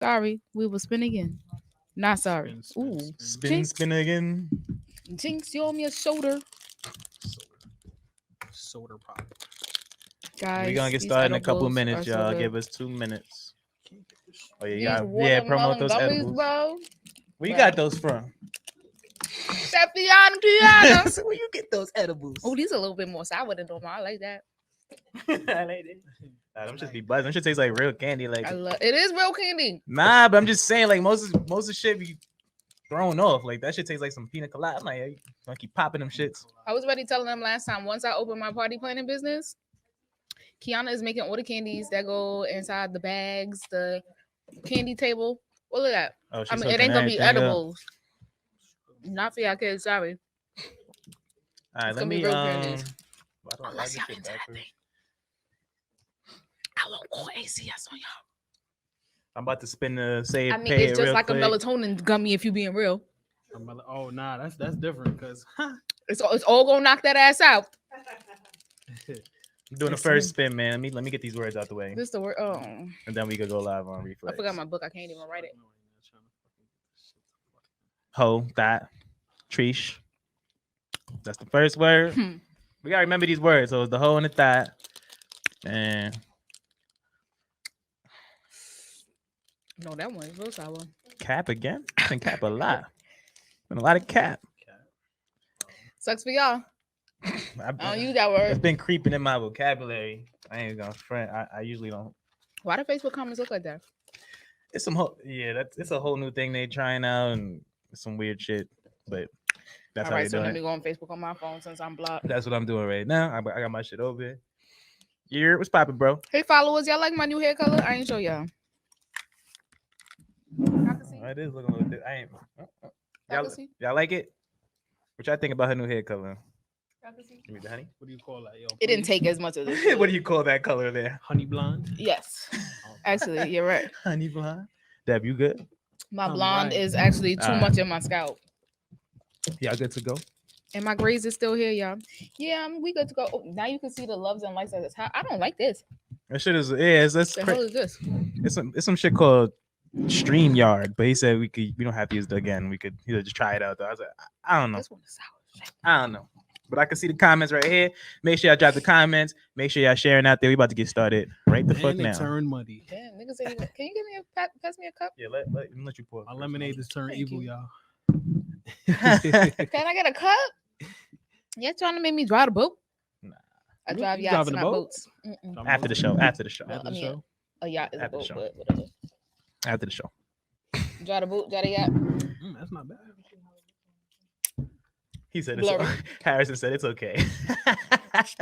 Sorry, we will spin again. Not sorry. Ooh, Spin, Jinx, spin again. Jinx, you owe me a shoulder, Soda pop. guys. We're gonna get These started in a couple edibles are minutes, so y'all. good. Give us 2 minutes. Oh yeah, you These got watermelon promote those gummies, edibles. bro. Where you Bro. got those from? Sefiana Kiana. Where you get those edibles? Oh, these are a little bit more sour than normal. I like that. I like it. Nah, them should be buzzing. Them should taste like real candy. Like I love it. Is real candy. nah, but I'm just saying, like most of the shit be thrown off. Like that shit tastes like some pina colada. I'm like, hey, gonna keep popping them shits. I was already telling them last time. Once I open my party planning business, Kiana is making all the candies that go inside the bags, the candy table, all of that. Oh, I she's mean, it ain't gonna be everything up. edibles. Not for y'all kids. Sorry. All right, It's let gonna be me real candies. why do I Unless like y'all this into shit that backwards? thing. I want all ACS on y'all. I'm about to spin the say. I mean, pay it's it just real like quick. a melatonin gummy if you being real. Oh nah, that's different because It's all gonna knock that ass out. I'm doing the first spin, man. Let me get these words out the way, This is the word. Oh, and then we could go live on I Reflex. forgot my book. I can't even write it. Ho, that, treesh. That's the first word. We gotta remember these words. So it's the ho and the that, and No, that one is real sour. cap again. I think cap a lot. Been a lot of cap. Sucks for y'all. I don't use that It's word. been creeping in my vocabulary. I ain't gonna front. I usually don't. Why do Facebook comments look like that? It's it's a whole new thing they trying out and some weird shit. But that's All how right, they so let doing me it. go on Facebook on my phone since I'm blocked. That's what I'm doing right now. I got my shit over. Yeah, what's popping, bro? Hey followers, y'all like my new hair color? I ain't show y'all. Y'all can see. It is looking a little bit. I ain't. Y'all can see. Y'all like it? What y'all think about her new hair color? Y'all can see. Give me the honey. what do you call that? Yo, It didn't please? take as much of this. What do you call that color there? Honey blonde. Yes, actually, you're right. Honey blonde. Deb, you good? My I'm blonde right. is actually too Alright. much in my scalp, Y'all good to go? and my grays is still here, y'all. Yeah, we good to go. Oh, now you can see the loves and likes at this house. I don't like this. That shit is it's The hell is this? it's some shit called StreamYard, but he said we don't have to use it again. We could just try it out though. I was like, I don't know. This one is sour. Shit. I don't know. But I can see the comments right here. Make sure y'all drop the comments. Make sure y'all sharing out there. We about to get started right the fuck And it now. turned muddy. Damn, niggas ain't even. Can you give me pass me a cup? Yeah, let you pour. My lemonade is turned Thank evil, you. y'all. Can I get a cup? You're trying to make me drive the boat? Nah. I You- drive you yachts, driving a not boat? boats. Mm-mm. After the show. After the show. Well, After I the mean, show. a yacht is a After the boat, show. but whatever. After the show. Drive the boat, drive the yacht. That's not bad. He said Blurry. Harrison said it's okay. That's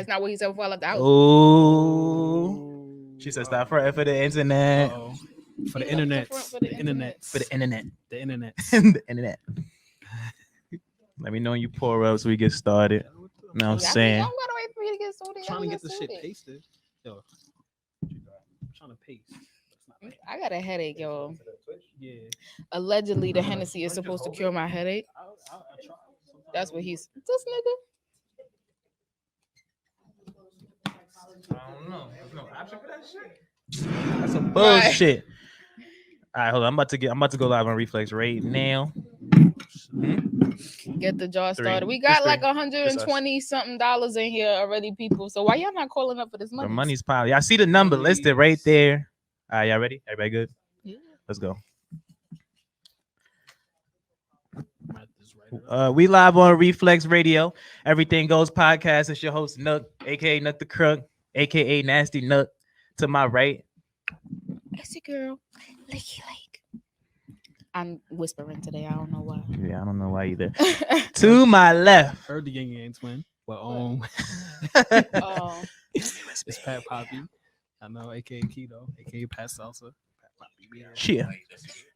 not what he said before I left the house. Oh. She said stop fronting for the internet. Uh-oh. For the You know, internet. for the The internet. For the internet. The internet. The internet. Let me know when you pour up so we get started. Know what I'm Y'all saying? don't gotta wait for me to get suited. Trying to Y'all get the shit suited. pasted. Yo. I'm trying to paste. That's not bad. I got a headache, yo. Yeah. Allegedly, the Hennessy is supposed to cure my headache. I'll try. That's what he's. This nigga. I don't know. There's no option for that shit. That's some bullshit. All right, hold on. I'm about to go live on Reflex right now. Get the jar Three. started. We Just got like three. $120 something in here already, people. So why y'all not calling up for this The money? money's piling. Y'all see the number listed right there. All right, y'all ready? Everybody good? Yeah. Let's go. Might just write it up. We live on Reflex Radio. Everything Goes podcast. It's your host Nook, aka Nook the Crook, aka Nasty Nook. To my right, It's your girl, Licky Lake. I'm whispering today. I don't know why. yeah, I don't know why either. To my left, Heard the Yang Yang twin. But Oh, it's Pat Poppy. I know, aka Kito, aka Pat Salsa. Pat Poppy. Yeah. cheer.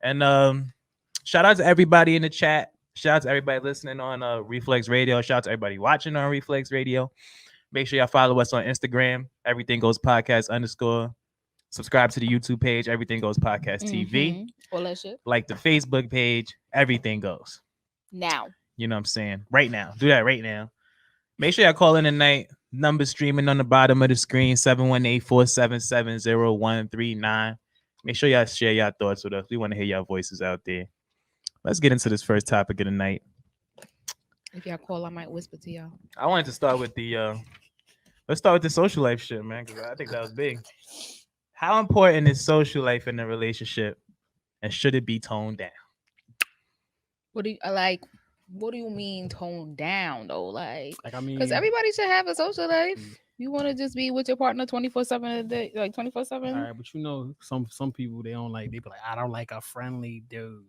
And shout out to everybody in the chat. Shout out to everybody listening on Reflex Radio. Shout out to everybody watching on Reflex Radio. Make sure y'all follow us on Instagram. Everything Goes Podcast _ Subscribe to the YouTube page. Everything Goes Podcast TV. mhm. All that shit. Like the Facebook page. Everything Goes. Now. You know what I'm saying? Right now. Do that right now. Make sure y'all call in tonight. Number streaming on the bottom of the screen. 718-477-0139. Make sure y'all share your thoughts with us. We want to hear your voices out there. Let's get into this first topic of the night. If y'all call, I might whisper to y'all. I wanted to start with let's start with the social life shit, man, because I think that was big. How important is social life in a relationship, and should it be toned down? What do you like? What do you mean toned down though? Like I mean, because everybody should have a social life. Mm. You want to just be with your partner 24/7 a day, like 24/7. all right, but you know, some people they don't like. They be like, I don't like a friendly dude.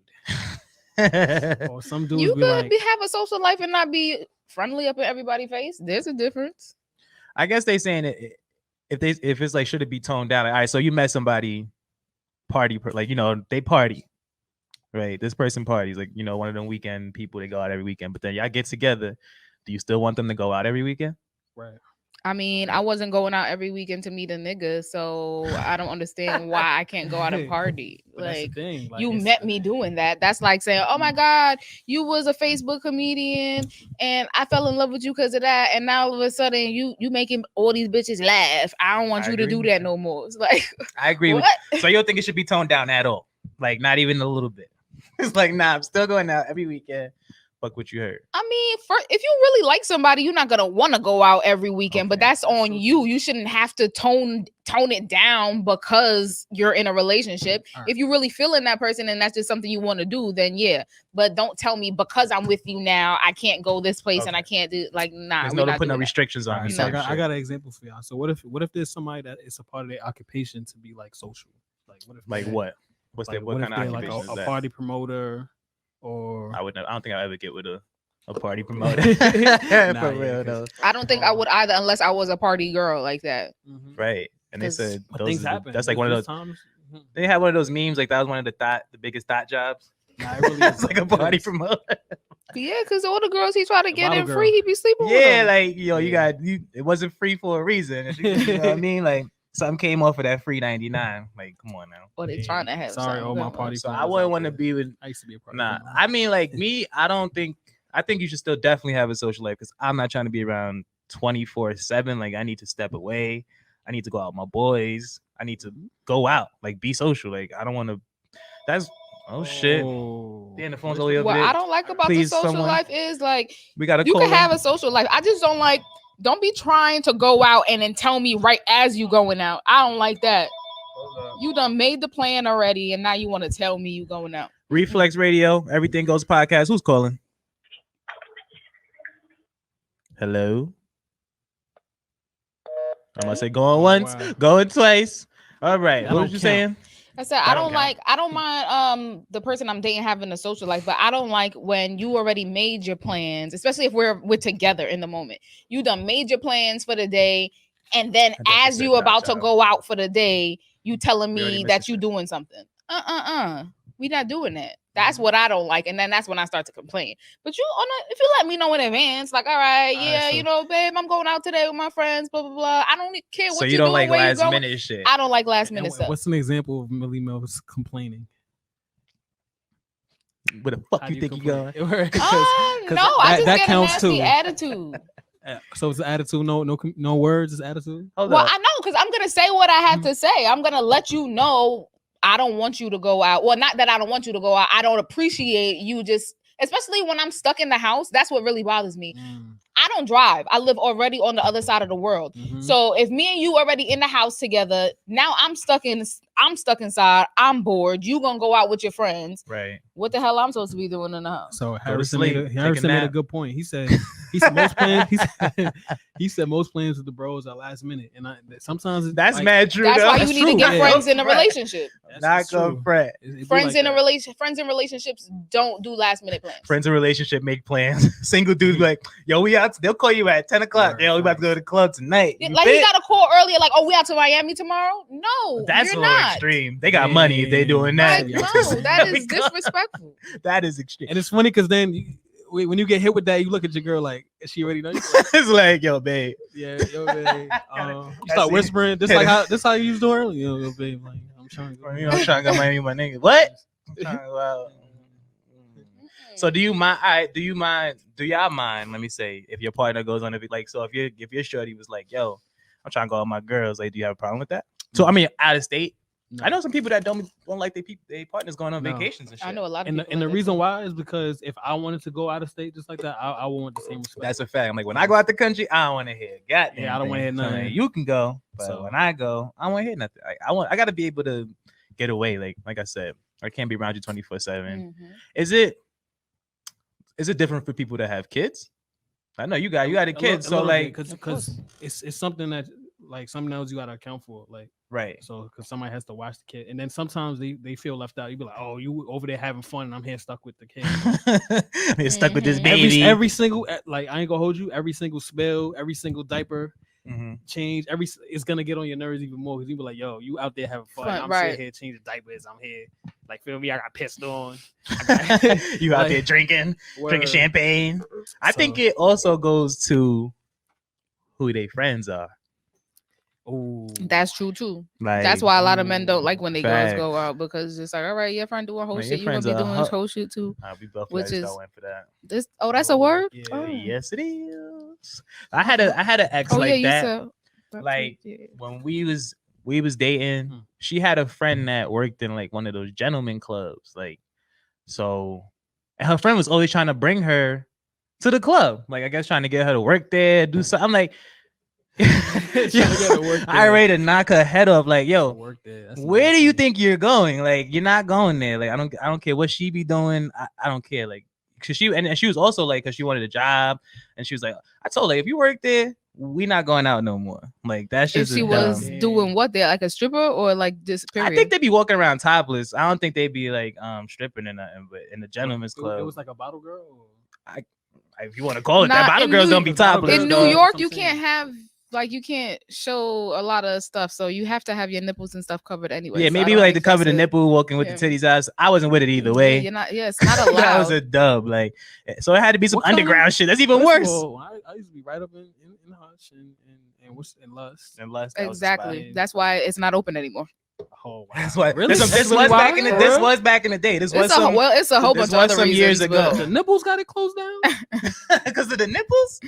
Or some dudes You be could like, have a social life and not be friendly up in everybody's face. There's a difference. I guess they saying it if it's like should it be toned down? Like, all right, so you met somebody, like they party, right? This person parties, like one of them weekend people. They go out every weekend, but then y'all get together. Do you still want them to go out every weekend? right. I mean, I wasn't going out every weekend to meet a nigga, so I don't understand why I can't go out and party. But that's the Like, thing. Like, you it's- met me doing that. That's like saying, "Oh my God, you was a Facebook comedian, and I fell in love with you because of that, and now all of a sudden you making all these bitches laugh. I don't want I you to agree. do that no more." It's like, I agree. what? So you don't think it should be toned down at all? Like not even a little bit. It's like nah, I'm still going out every weekend. Fuck what you heard. I mean, if you really like somebody, you're not gonna want to go out every weekend, but Okay, that's on you. You shouldn't have to tone it down because you're in a relationship. All right. If you really feeling that person and that's just something you want to do, then yeah. But don't tell me because I'm with you now, I can't go this place and I can't do like nah. There's we no not put no doing that. restrictions on All me. right, so No. I got an example for y'all. So what if there's somebody that it's a part of their occupation to be like social? Like what if Like they're- what? What's Like, that? What if kind of they're occupation like is a that? party promoter or I don't think I'll ever get with a party promoter. Nah, For yeah, real 'cause- though. I don't think I would either unless I was a party girl like that. Mhm. Right. And they 'Cause- said But those things are the- happen. that's like one of There's those. times. Mhm. They had one of those memes like that was one of the biggest thought jobs. Nah, it really It's is like a though. It party is. promoter. Yeah, because all the girls he tried to get bottle in girl. free, he be sleeping with Yeah, them. like you Yeah. got it wasn't free for a reason. You know what I mean? Like something came off of that free 99. Like, come on now. Or they Yeah. trying to have. Sorry, something all my going on. party. So I promoters wouldn't out want to there. be with I used to be a party. nah. promoter. I mean, like me, I think you should still definitely have a social life because I'm not trying to be around 24/7. Like I need to step away. I need to go out with my boys. I need to go out, like be social. Like I don't want to. That's shit. Oh. Damn, the phone's all the way over What there. I don't like about Please, the social someone. life is like We got a you caller. can have a social life. I just don't like. Don't be trying to go out and then tell me right as you going out. I don't like that. You done made the plan already, and now you want to tell me you going out. Reflex Radio, Everything Goes podcast. Who's calling? Hello. I'm gonna say going once, wow. going twice. All right. That What don't was you count. saying? I said That I don't don't count. I don't mind the person I'm dating having a social life, but I don't like when you already made your plans, especially if we're together in the moment. You done made your plans for the day, and then thought you as said you not about to child. go out for the day, you telling We already me missed that this you shit. doing something. We not doing that. That's what I don't like, and then that's when I start to complain. But if you let me know in advance, like, all right, All yeah, right, so- babe, I'm going out today with my friends, blah blah blah. I don't care what So you you don't doing, like where you last going. minute shit. I don't like last And minute stuff. what's an example of Millie Mills complaining? Where the fuck How you do think you complain? going? Right, 'cause No, I just that get a counts nasty too. attitude. So it's attitude. No words. It's attitude. Hold Well, up. I know because I'm gonna say what I have to say. I'm gonna let you know I don't want you to go out. Well, not that I don't want you to go out. I don't appreciate you just, especially when I'm stuck in the house. That's what really bothers me. I don't drive. I live already on the other side of the world. Mhm. So if me and you already in the house together, now I'm stuck inside. I'm bored. You gonna go out with your friends. Right. What the hell I'm supposed to be doing in the house? So to Harrison sleep, made take a Harrison made a nap. good point. He said most plans. He said most plans with the bros are last minute, and sometimes it's That's like, mad true. That's though. why you That's need to true, get yeah. friends in a Right. relationship. Not true. gonna fret. It be Friends like in a that. relation. Friends in relationships don't do last minute plans. Friends in relationship make plans. Single dudes be like, yo, we out. They'll call you at 10 o'clock. Word, Yo, we about to go to the club tonight. Yeah, You like he fit? got a call earlier, like, "Oh, we out to Miami tomorrow." No, That's a you're little not. extreme. They got money if they doing Like, that. Yeah. no, that We is go- disrespectful. That is extreme. And it's funny because then when you get hit with that, you look at your girl like, is she already know? You like, It's like, yo, babe. yeah, yo, babe. You That's start it. whispering, this how you was doing earlier. Yo, babe, like I'm trying to go. You know, I'm trying to go Miami, my nigga. What? I'm trying to go out. So do you mind? Do y'all mind? Let me say, if your partner goes on, so if your shorty was like, yo, I'm trying to go out with my girls, like, do you have a problem with that? So I mean, out of state. I know some people that don't like their partners going on vacations and shit. I know a lot of people. And the reason why is because if I wanted to go out of state just like that, I want the same respect. That's a fact. I'm like, when I go out the country, I don't want to hear goddamn. Yeah, I don't want to hear nothing. Like, you can go, but when I go, I don't want to hear nothing. I got to be able to get away. Like I said, I can't be around you 24/7. Is it different for people that have kids? I know you got a kid, so like, because it's something that like something else you got to account for, like. Right. So because somebody has to watch the kid, and then sometimes they feel left out. You be like, oh, you over there having fun, and I'm here stuck with the kid. You're stuck with this baby. Every single, like, I ain't gonna hold you. Every single spill, every single diaper change, it's gonna get on your nerves even more because you be like, yo, you out there having fun. I'm sitting here changing diapers. I'm here, like, feel me? I got pissed on. You out there drinking champagne. I think it also goes to who they friends are. Oh, that's true too. Like, that's why a lot of men don't like when they girls go out because it's like, all right, your friend doing whole shit, you gonna be doing whole shit too. We both which is for that. This. Oh, that's a word. Yeah. Oh. Yes, it is. I had an ex like that. Like when we was dating, she had a friend that worked in like one of those gentleman clubs. Like, so, and her friend was always trying to bring her to the club. Like, I guess trying to get her to work there, do something. I'm like. I ready to knock her head off. Like, yo, where do you think you're going? Like, you're not going there. Like, I don't care what she be doing. I don't care. Like, cause she was also like, cause she wanted a job, and she was like, I told her, if you work there, we not going out no more. Like, that's just. If she was doing what there, like a stripper or like just. Period? I think they be walking around topless. I don't think they be like stripping or nothing. But in the gentleman's club, it was like a bottle girl. If you want to call it that, bottle girls don't be topless. In New York, you can't have. Like, you can't show a lot of stuff, so you have to have your nipples and stuff covered anyway. Yeah, maybe like to cover the nipple, walking with the titties out. I wasn't with it either way. Yeah, you're not. Yeah, it's not allowed. That was a dub. Like, so it had to be some underground shit. That's even worse. I used to be right up in Hush and Lust. And Lust. Exactly. That's why it's not open anymore. Oh, wow. That's why. Really? This was back in the day. This was it's a whole bunch of other reasons. Years ago. The nipples got it closed down because of the nipples.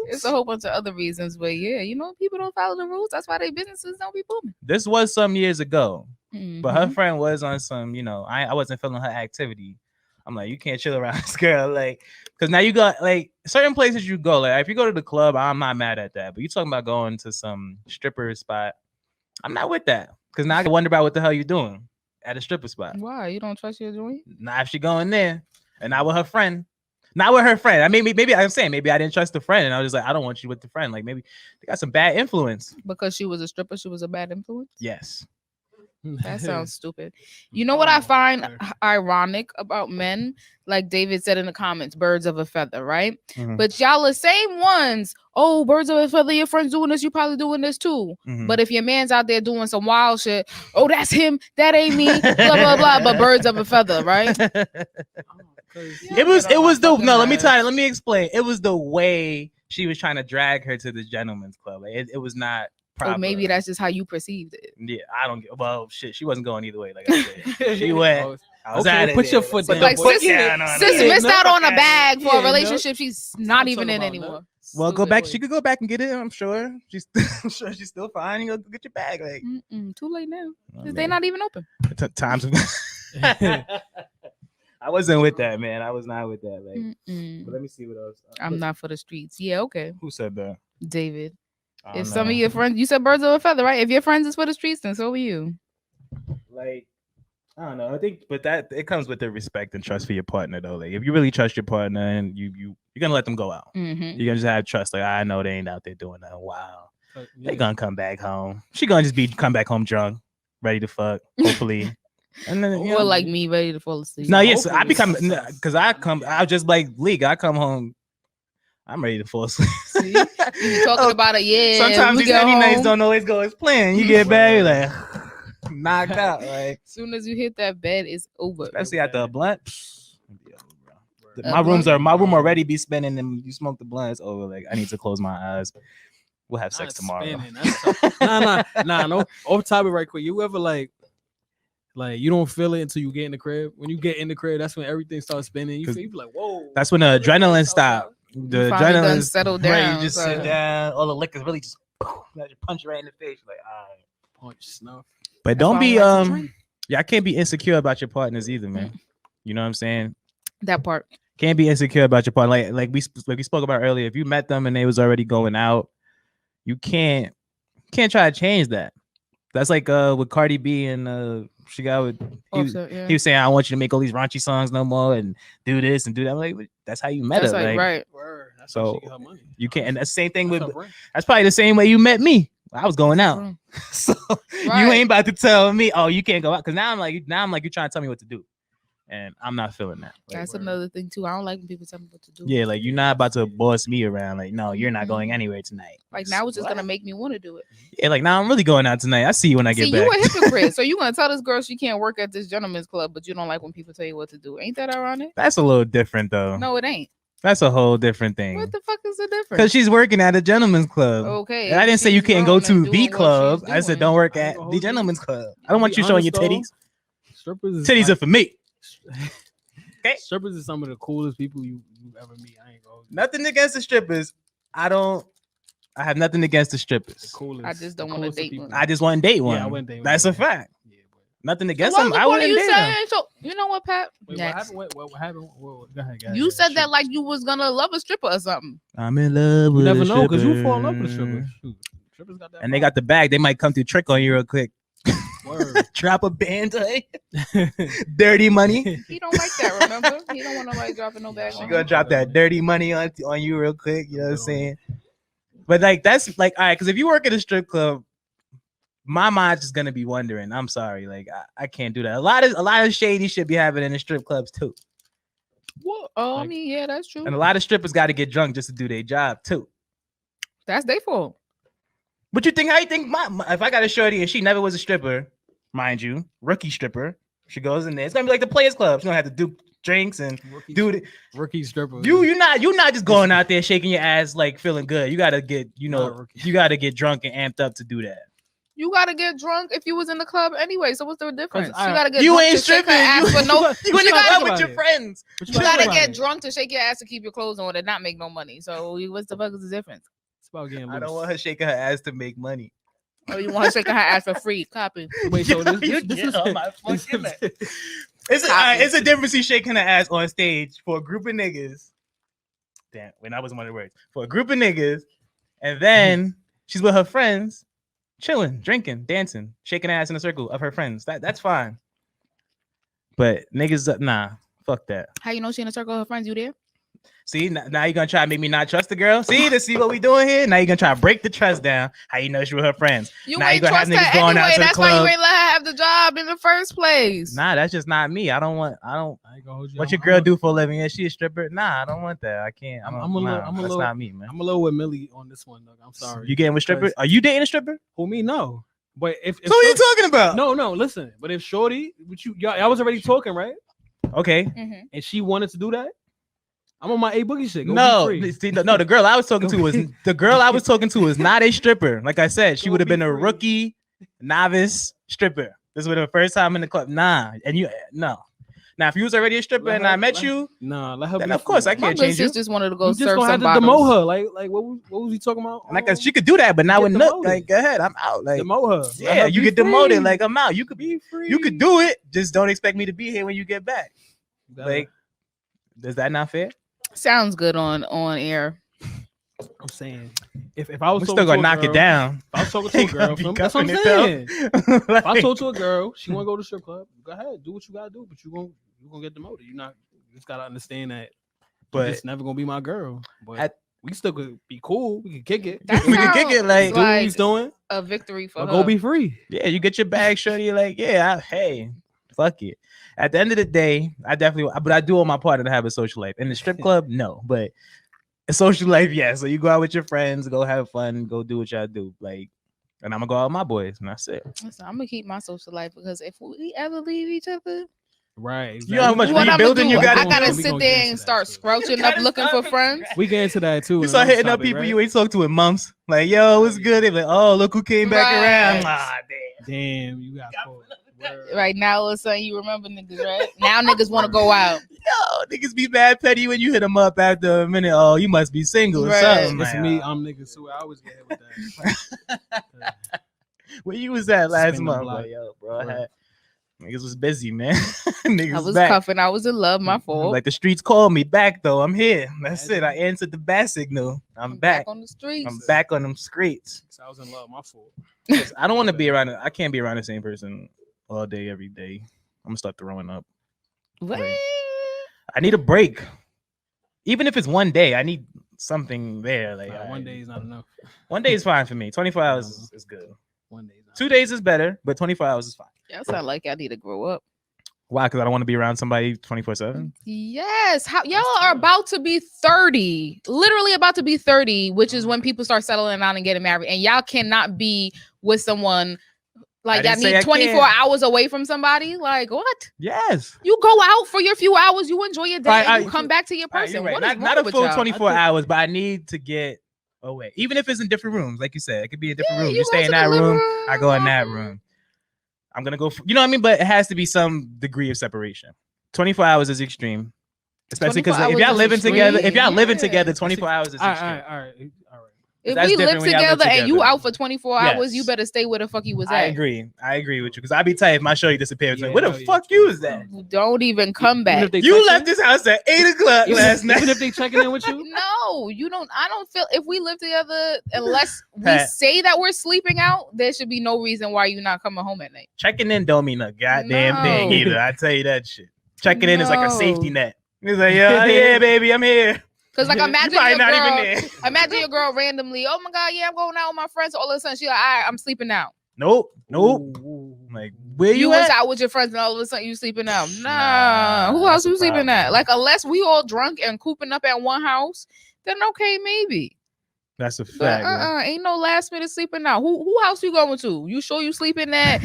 It's a whole bunch of other reasons, but yeah, people don't follow the rules. That's why their businesses don't be booming. This was some years ago, but her friend was on some. I wasn't feeling her activity. I'm like, you can't chill around this girl, like, because now you got like certain places you go. Like, if you go to the club, I'm not mad at that. But you talking about going to some stripper spot, I'm not with that. Because now I can wonder about what the hell you're doing at a stripper spot. Why? You don't trust your joint? Not if she going there. And not with her friend. Not with her friend. I mean, maybe I'm saying maybe I didn't trust the friend. And I was just like, I don't want you with the friend. Like, maybe they got some bad influence. Because she was a stripper, she was a bad influence? Yes. That sounds stupid. You know what I find ironic about men? Like David said in the comments, birds of a feather, right? But y'all the same ones. Oh, birds of a feather, your friend's doing this, you probably doing this too. But if your man's out there doing some wild shit, oh, that's him, that ain't me, blah, blah, blah, but birds of a feather, right? It was the, no, let me explain. It was the way she was trying to drag her to the gentleman's club. Like, it was not. Or maybe that's just how you perceived it. Yeah, I don't get. Well, shit, she wasn't going either way. Like I said, she went. Okay, put your foot down. Like, sis missed out on a bag for a relationship she's not even in anymore. Well, go back. She could go back and get it. I'm sure. I'm sure she's still fine. You go get your bag. Like, too late now. They're not even open. Times. I wasn't with that, man. I was not with that. Like, but let me see what else. I'm not for the streets. Yeah, okay. Who said that? David. If some of your friends, you said birds of a feather, right? If your friends is for the streets, then so are you. Like, I don't know. I think, but that it comes with the respect and trust for your partner, though. Like, if you really trust your partner and you're gonna let them go out, you're gonna just have trust. Like, I know they ain't out there doing that. Wow, they gonna come back home. She gonna just come back home drunk, ready to fuck, hopefully. And then, or like me, ready to fall asleep. No, yes, I become because I just like League. I come home. I'm ready to fall asleep. See? You talking about it, yeah. Sometimes these any nights don't always go as planned. You get back, you're like knocked out. Like, as soon as you hit that bed, it's over. Especially after a blunt. My room already be spinning, and you smoke the blunt, it's over. Like, I need to close my eyes. We'll have sex tomorrow. No. Off topic, right quick. You ever like you don't feel it until you get in the crib. When you get in the crib, that's when everything starts spinning. You feel like, whoa. That's when the adrenaline stops. The adrenaline settled down. Right, you just sit down. All the liquor's really just punch you right in the face. Like, all right. Punch, snuff. But don't be I can't be insecure about your partners either, man. You know what I'm saying? That part. Can't be insecure about your partner. Like we spoke about earlier. If you met them and they was already going out, you can't try to change that. That's like with Cardi B and she got with he was saying, I want you to make all these raunchy songs no more and do this and do that. I'm like, that's how you met her. Like, right. That's so how she get her money. you can't. And that's the same thing with. That's probably the same way you met me. I was going out, so you ain't about to tell me, oh, you can't go out, because now I'm like you're trying to tell me what to do, and I'm not feeling that. Like, that's another thing too. I don't like when people tell me what to do. Yeah, like you're not about to boss me around. Like, no, you're not going anywhere tonight. Like now it's just gonna make me want to do it. Yeah, like now I'm really going out tonight. I see you when I get back. You a hypocrite. So you gonna tell this girl she can't work at this gentleman's club, but you don't like when people tell you what to do. Ain't that ironic? That's a little different though. No, it ain't. That's a whole different thing. What the fuck is the difference? Because she's working at a gentleman's club. Okay. And I didn't say you can't go to the club. I said don't work at the gentleman's club. I don't want you showing your titties. Titties are for me. Okay. Strippers is some of the coolest people you ever meet. I ain't gonna nothing against the strippers. I have nothing against the strippers. The coolest, I just don't want to date one. I just want to date one. Yeah, I wouldn't date one. That's a fact. Nothing against them. I wouldn't date them. So you know what, Pat? Wait, what happened? Go ahead, guys. You said that like you was gonna love a stripper or something. I'm in love with. You never know because you fall in love with a stripper. Strippers got that. And they got the bag. They might come through trick on you real quick. Drop a band, dirty money. He don't like that. Remember, he don't want nobody dropping no bag. She gonna drop that dirty money on you real quick. You know what I'm saying? But like that's like all right. Because if you work at a strip club, my mind's just gonna be wondering. I'm sorry, like I can't do that. A lot of shady shit be happening in the strip clubs too. What? Oh, I mean, yeah, that's true. And a lot of strippers got to get drunk just to do their job too. That's their fault. But you think? How you think? If I got a shorty and she never was a stripper, mind you, rookie stripper, she goes in there. It's gonna be like the Players Club. She don't have to do drinks and do it. Rookie stripper. You're not just going out there shaking your ass like feeling good. You gotta get you gotta get drunk and amped up to do that. You gotta get drunk if you was in the club anyway. So what's the difference? You gotta get you drunk ain't to shake stripping. her ass for no. You in the club with your friends. You gotta get drunk to shake your ass to keep your clothes on and not make no money. So what's the fuck is the difference? It's about getting loose. I don't want her shaking her ass to make money. Oh, you want her shaking her ass for free? Copy. Wait, so this is my fucking it's a difference in shaking her ass on stage for a group of niggas. Damn, when I was one of the words for a group of niggas, and then she's with her friends, chilling, drinking, dancing, shaking ass in a circle of her friends. That's fine. But niggas, nah, fuck that. How you know she in a circle of her friends? You there? See, now you're gonna try to make me not trust the girl. See what we doing here? Now you're gonna try to break the trust down. How you know she with her friends? You now ain't trust her anyway. That's why you ain't let her have the job in the first place. Nah, that's just not me. I don't. What your girl do for a living? Is she a stripper? Nah, I don't want that. I can't. That's not me, man. I'm a little with Millie on this one, Nook. I'm sorry. You getting with stripper? Are you dating a stripper? Who, me? No. But if so what are you talking about? No. Listen. But if Shorty, y'all was already talking, right? Okay. And she wanted to do that. I'm on my A Boogie shit. No, the girl I was talking to was not a stripper. Like I said, she would have been a rookie, novice stripper. This was her first time in the club. Nah, and no. Now, if you was already a stripper and I met you, let her. Then of course I can't change you. Just wanted to go serve some have to demote her. Like what was he talking about? Like she could do that, but now with Nook, like go ahead, I'm out. Like demote her. Yeah, you get demoted. Like I'm out. You could be free. You could do it. Just don't expect me to be here when you get back. Like, is that not fair? Sounds good on air. I'm saying if I was still gonna knock it down. If I was talking to a girl, that's what I'm saying. If I talk to a girl, she wanna go to the strip club. Go ahead, do what you gotta do, but you gonna get demoted. You just gotta understand that. But it's never gonna be my girl. But we still could be cool. We can kick it. We can kick it. Like do what he's doing. A victory for her. Go be free. Yeah, you get your bag, shorty. Like hey, fuck it. At the end of the day, I do want my partner to have a social life. In the strip club, no, but a social life, yeah. So you go out with your friends, go have fun, go do what y'all do. Like, and I'm gonna go out with my boys, and that's it. Listen, I'm gonna keep my social life because if we ever leave each other, right? Exactly. You know how much rebuilding you got. I gotta sit there and start scrouching up looking for friends. We get into that too. You start hitting up people you ain't talked to in months. Like, yo, what's good? They're like, oh, look who came back around. Ah, damn, you got caught. Right now, all of a sudden you remember niggas, right? Now niggas want to go out. Yo, niggas be mad petty when you hit them up after a minute. Oh, you must be single or something. It's me. I'm niggas too. I always get hit with that. Where you was at last Spin the month? block. Like, yo, bro, I Right. had niggas was busy, man. Niggas I was back. cuffing. I was in love. My fault. Like the streets called me back though. I'm here. That's That's it. I it. answered the bat signal. I'm back back. on the streets. I'm back on them streets. I was in love. My fault. I don't want to be around. I can't be around the same person all day, every day. I'm gonna start throwing up. What? I need a break. Even if it's one day, I need something there. Like One day is not enough. One day is fine for me. 24 hours is good. 1 day. 2 days is better, but 24 hours is fine. Y'all sound like I need to grow up. Why? Because I don't want to be around somebody 24/7. Yes. How y'all are about to be 30, literally about to be 30, which is when people start settling down and getting married. And y'all cannot be with someone like y'all need 24 hours away from somebody. Like what? Yes. You go out for your few hours, you enjoy your day, and you come back to your person. Right. What is Not wrong a full with y'all? 24 hours, but I need to get away. Even if it's in different rooms, like you said, it could be a different room. You go stay in to that the living room, I go in that room. I'm gonna go. You know what I mean? But it has to be some degree of separation. 24 hours is extreme, especially because if y'all living together, 24 hours is extreme. All right. If That's we live different when y'all live together and you together. out for 24 hours, you better stay where the fuck you was at. I agree with you because I'd be tight if my shorty disappeared. Yeah, Like, where the fuck you was at? Don't even come back. You left this house at 8 o'clock last night. Even if they checking in with you? No, you don't. I don't feel if we live together, unless we Pat. say that we're sleeping out, there should be no reason why you're not coming home at night. Checking in don't mean a goddamn thing No. either. I tell you that shit. Checking in is like a No. safety net. He's like, yeah, baby, I'm here. Because like You imagine probably your not girl, even there. imagine your girl randomly, oh my god, yeah, I'm going out with my friends. All of a sudden she's like, all right, I'm sleeping out. Nope. Like, where You you was at? out with your friends and all of a sudden you sleeping out. Nah. Who else that's a you sleeping problem. at? Like unless we all drunk and cooping up at one house, then okay, maybe. That's a But fact. man. ain't no last minute sleeping out. Who house you going to? You sure you sleeping at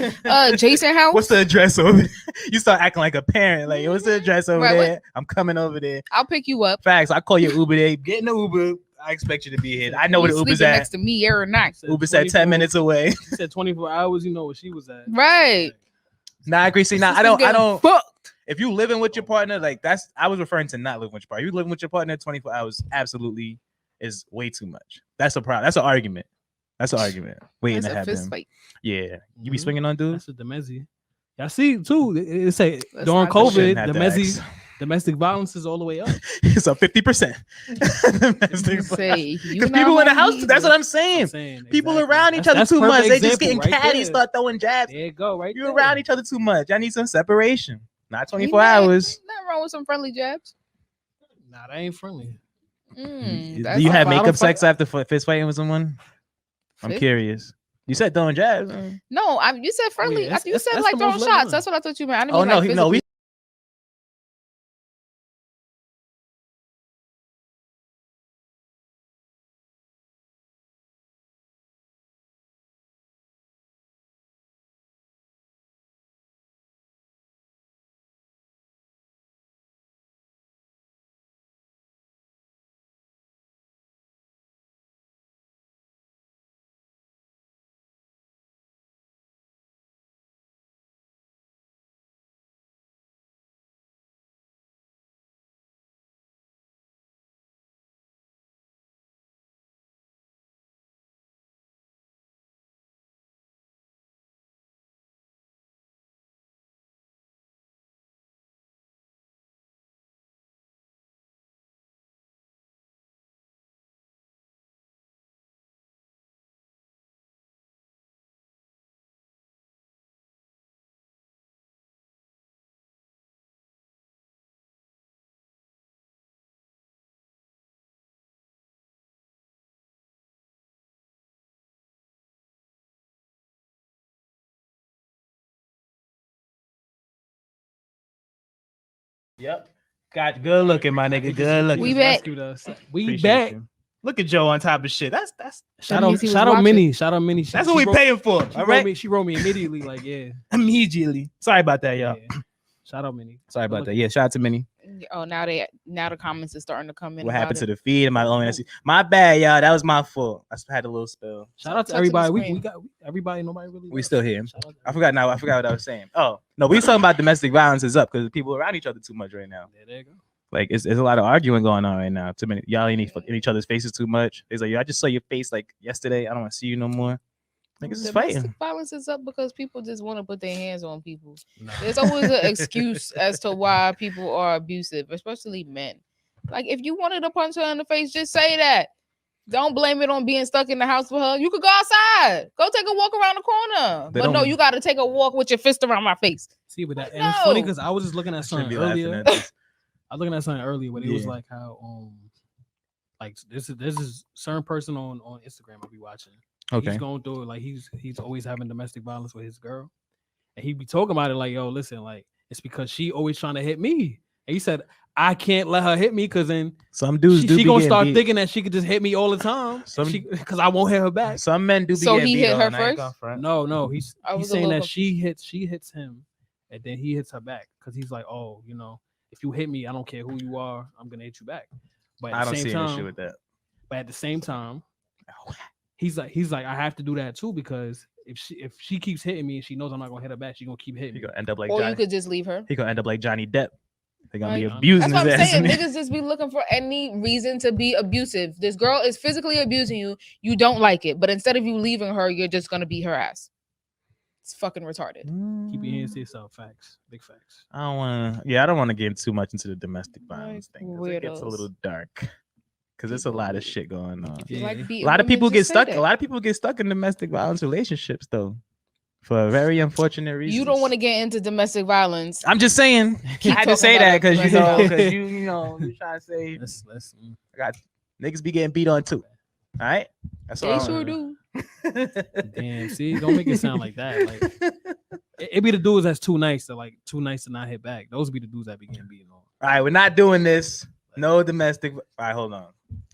Jason house? What's the address over there? You start acting like a parent. Like, what's the address over Right, there? I'm coming over there. I'll pick you up. Facts. I call you Uber there. Get in the Uber. I expect you to be here. I know where You the Uber's sleeping at. next to me every night. Uber's at 10 minutes away. He said 24 hours. You know where she was at. Right. Nah, I agree. See, now I Sister's don't. getting fucked. If you living with your partner, like that's. I was referring to not living with your partner. You living with your partner 24 hours, absolutely is way too much. That's a problem. That's an argument. Waiting That's to a happen. fist fight. Yeah, you be Mhm. swinging on dudes. That's a Demezi. Y'all see too. It say Let's during not COVID, Shouldn't have to Demezi ask. domestic violence is all the way up. It's a 50%. Say, you Because not people in the home house. either. That's what I'm saying. People around each other too much. They just getting catty, start throwing jabs. There you go, right? You there. around each other too much. I need some separation. Not 24 Ain't hours. Nothing wrong with some friendly jabs. Nah, that ain't friendly. Do That's you have fine. I makeup don't sex fight- after fist fighting with someone? I'm Fist? curious. You said throwing jabs. No, you said friendly. that's- You that's- said that's like the throwing most shots. level. That's what I thought you meant. I didn't Oh mean no, like no, physically. we. Yep. Got good looking, my nigga. Good looking. We back. We Appreciate back. you. Look at Joe on top of shit. That's Shout That out, means he was shout out, watching. Minnie. Shout out, Minnie. that's what we paying for. All right. She wrote me immediately. Like, yeah. Immediately. Sorry about that, y'all. Yeah. Shout out, Minnie. Sorry about that. Yeah, shout out to Minnie. Oh, now the comments are starting to come in. What happened to the feed? Am I the only one? My bad, y'all. That was my fault. I had a little spell. Shout out to Touch everybody. the We screen. got everybody. Nobody really. We left. still here. Shout out to I forgot now. I forgot what I was saying. Oh no, we was talking about domestic violence is up because people around each other too much right now. Yeah, there you go. Like it's a lot of arguing going on right now. Too many y'all in each other's faces too much. It's like, yo, I just saw your face like yesterday. I don't want to see you no more. Niggas is Domestic fighting. violence is up because people just want to put their hands on people. There's always an excuse as to why people are abusive, especially men. Like, if you wanted to punch her in the face, just say that. Don't blame it on being stuck in the house with her. You could go outside. Go take a walk around the corner. But no, you got to take a walk with your fist around my face. See, but that, and it's funny because I was just looking at something earlier. I was looking at something earlier, but it was like how like this is certain person on Instagram I'll be watching. Okay. He's going through it, like he's always having domestic violence with his girl. And he be talking about it like, yo, listen, like it's because she always trying to hit me. And he said, I can't let her hit me because then some dudes she gonna start thinking that she could just hit me all the time. Because I won't hit her back. Some men do. So he hit her first. No, he's saying that she hits him, and then he hits her back because he's like, oh, you know, if you hit me, I don't care who you are, I'm gonna hit you back. But I don't see an issue with that. But at the same time, he's like, I have to do that too because if she keeps hitting me and she knows I'm not gonna hit her back, she's gonna keep hitting me. He gonna end up like or you could just leave her. He gonna end up like Johnny Depp. They're gonna be abusing that's what his I'm saying. ass. Niggas just be looking for any reason to be abusive. This girl is physically abusing you. You don't like it, but instead of you leaving her, you're just gonna beat her ass. It's fucking retarded. Keep your hands to yourself. Facts. Big facts. I don't want to get too much into the domestic violence thing because it gets a little dark. Because there's a lot of shit going on. A lot of people get stuck. A lot of people get stuck in domestic violence relationships though. For a very unfortunate reason. You don't want to get into domestic violence. I'm just saying. I had to say that because you trying to say I got niggas be getting beat on too. All right, that's all. They sure do. Damn, see, don't make it sound like that. Like it be the dudes that's too nice to not hit back. Those be the dudes that be getting beaten on. All right, we're not doing this. No domestic. All right, hold on.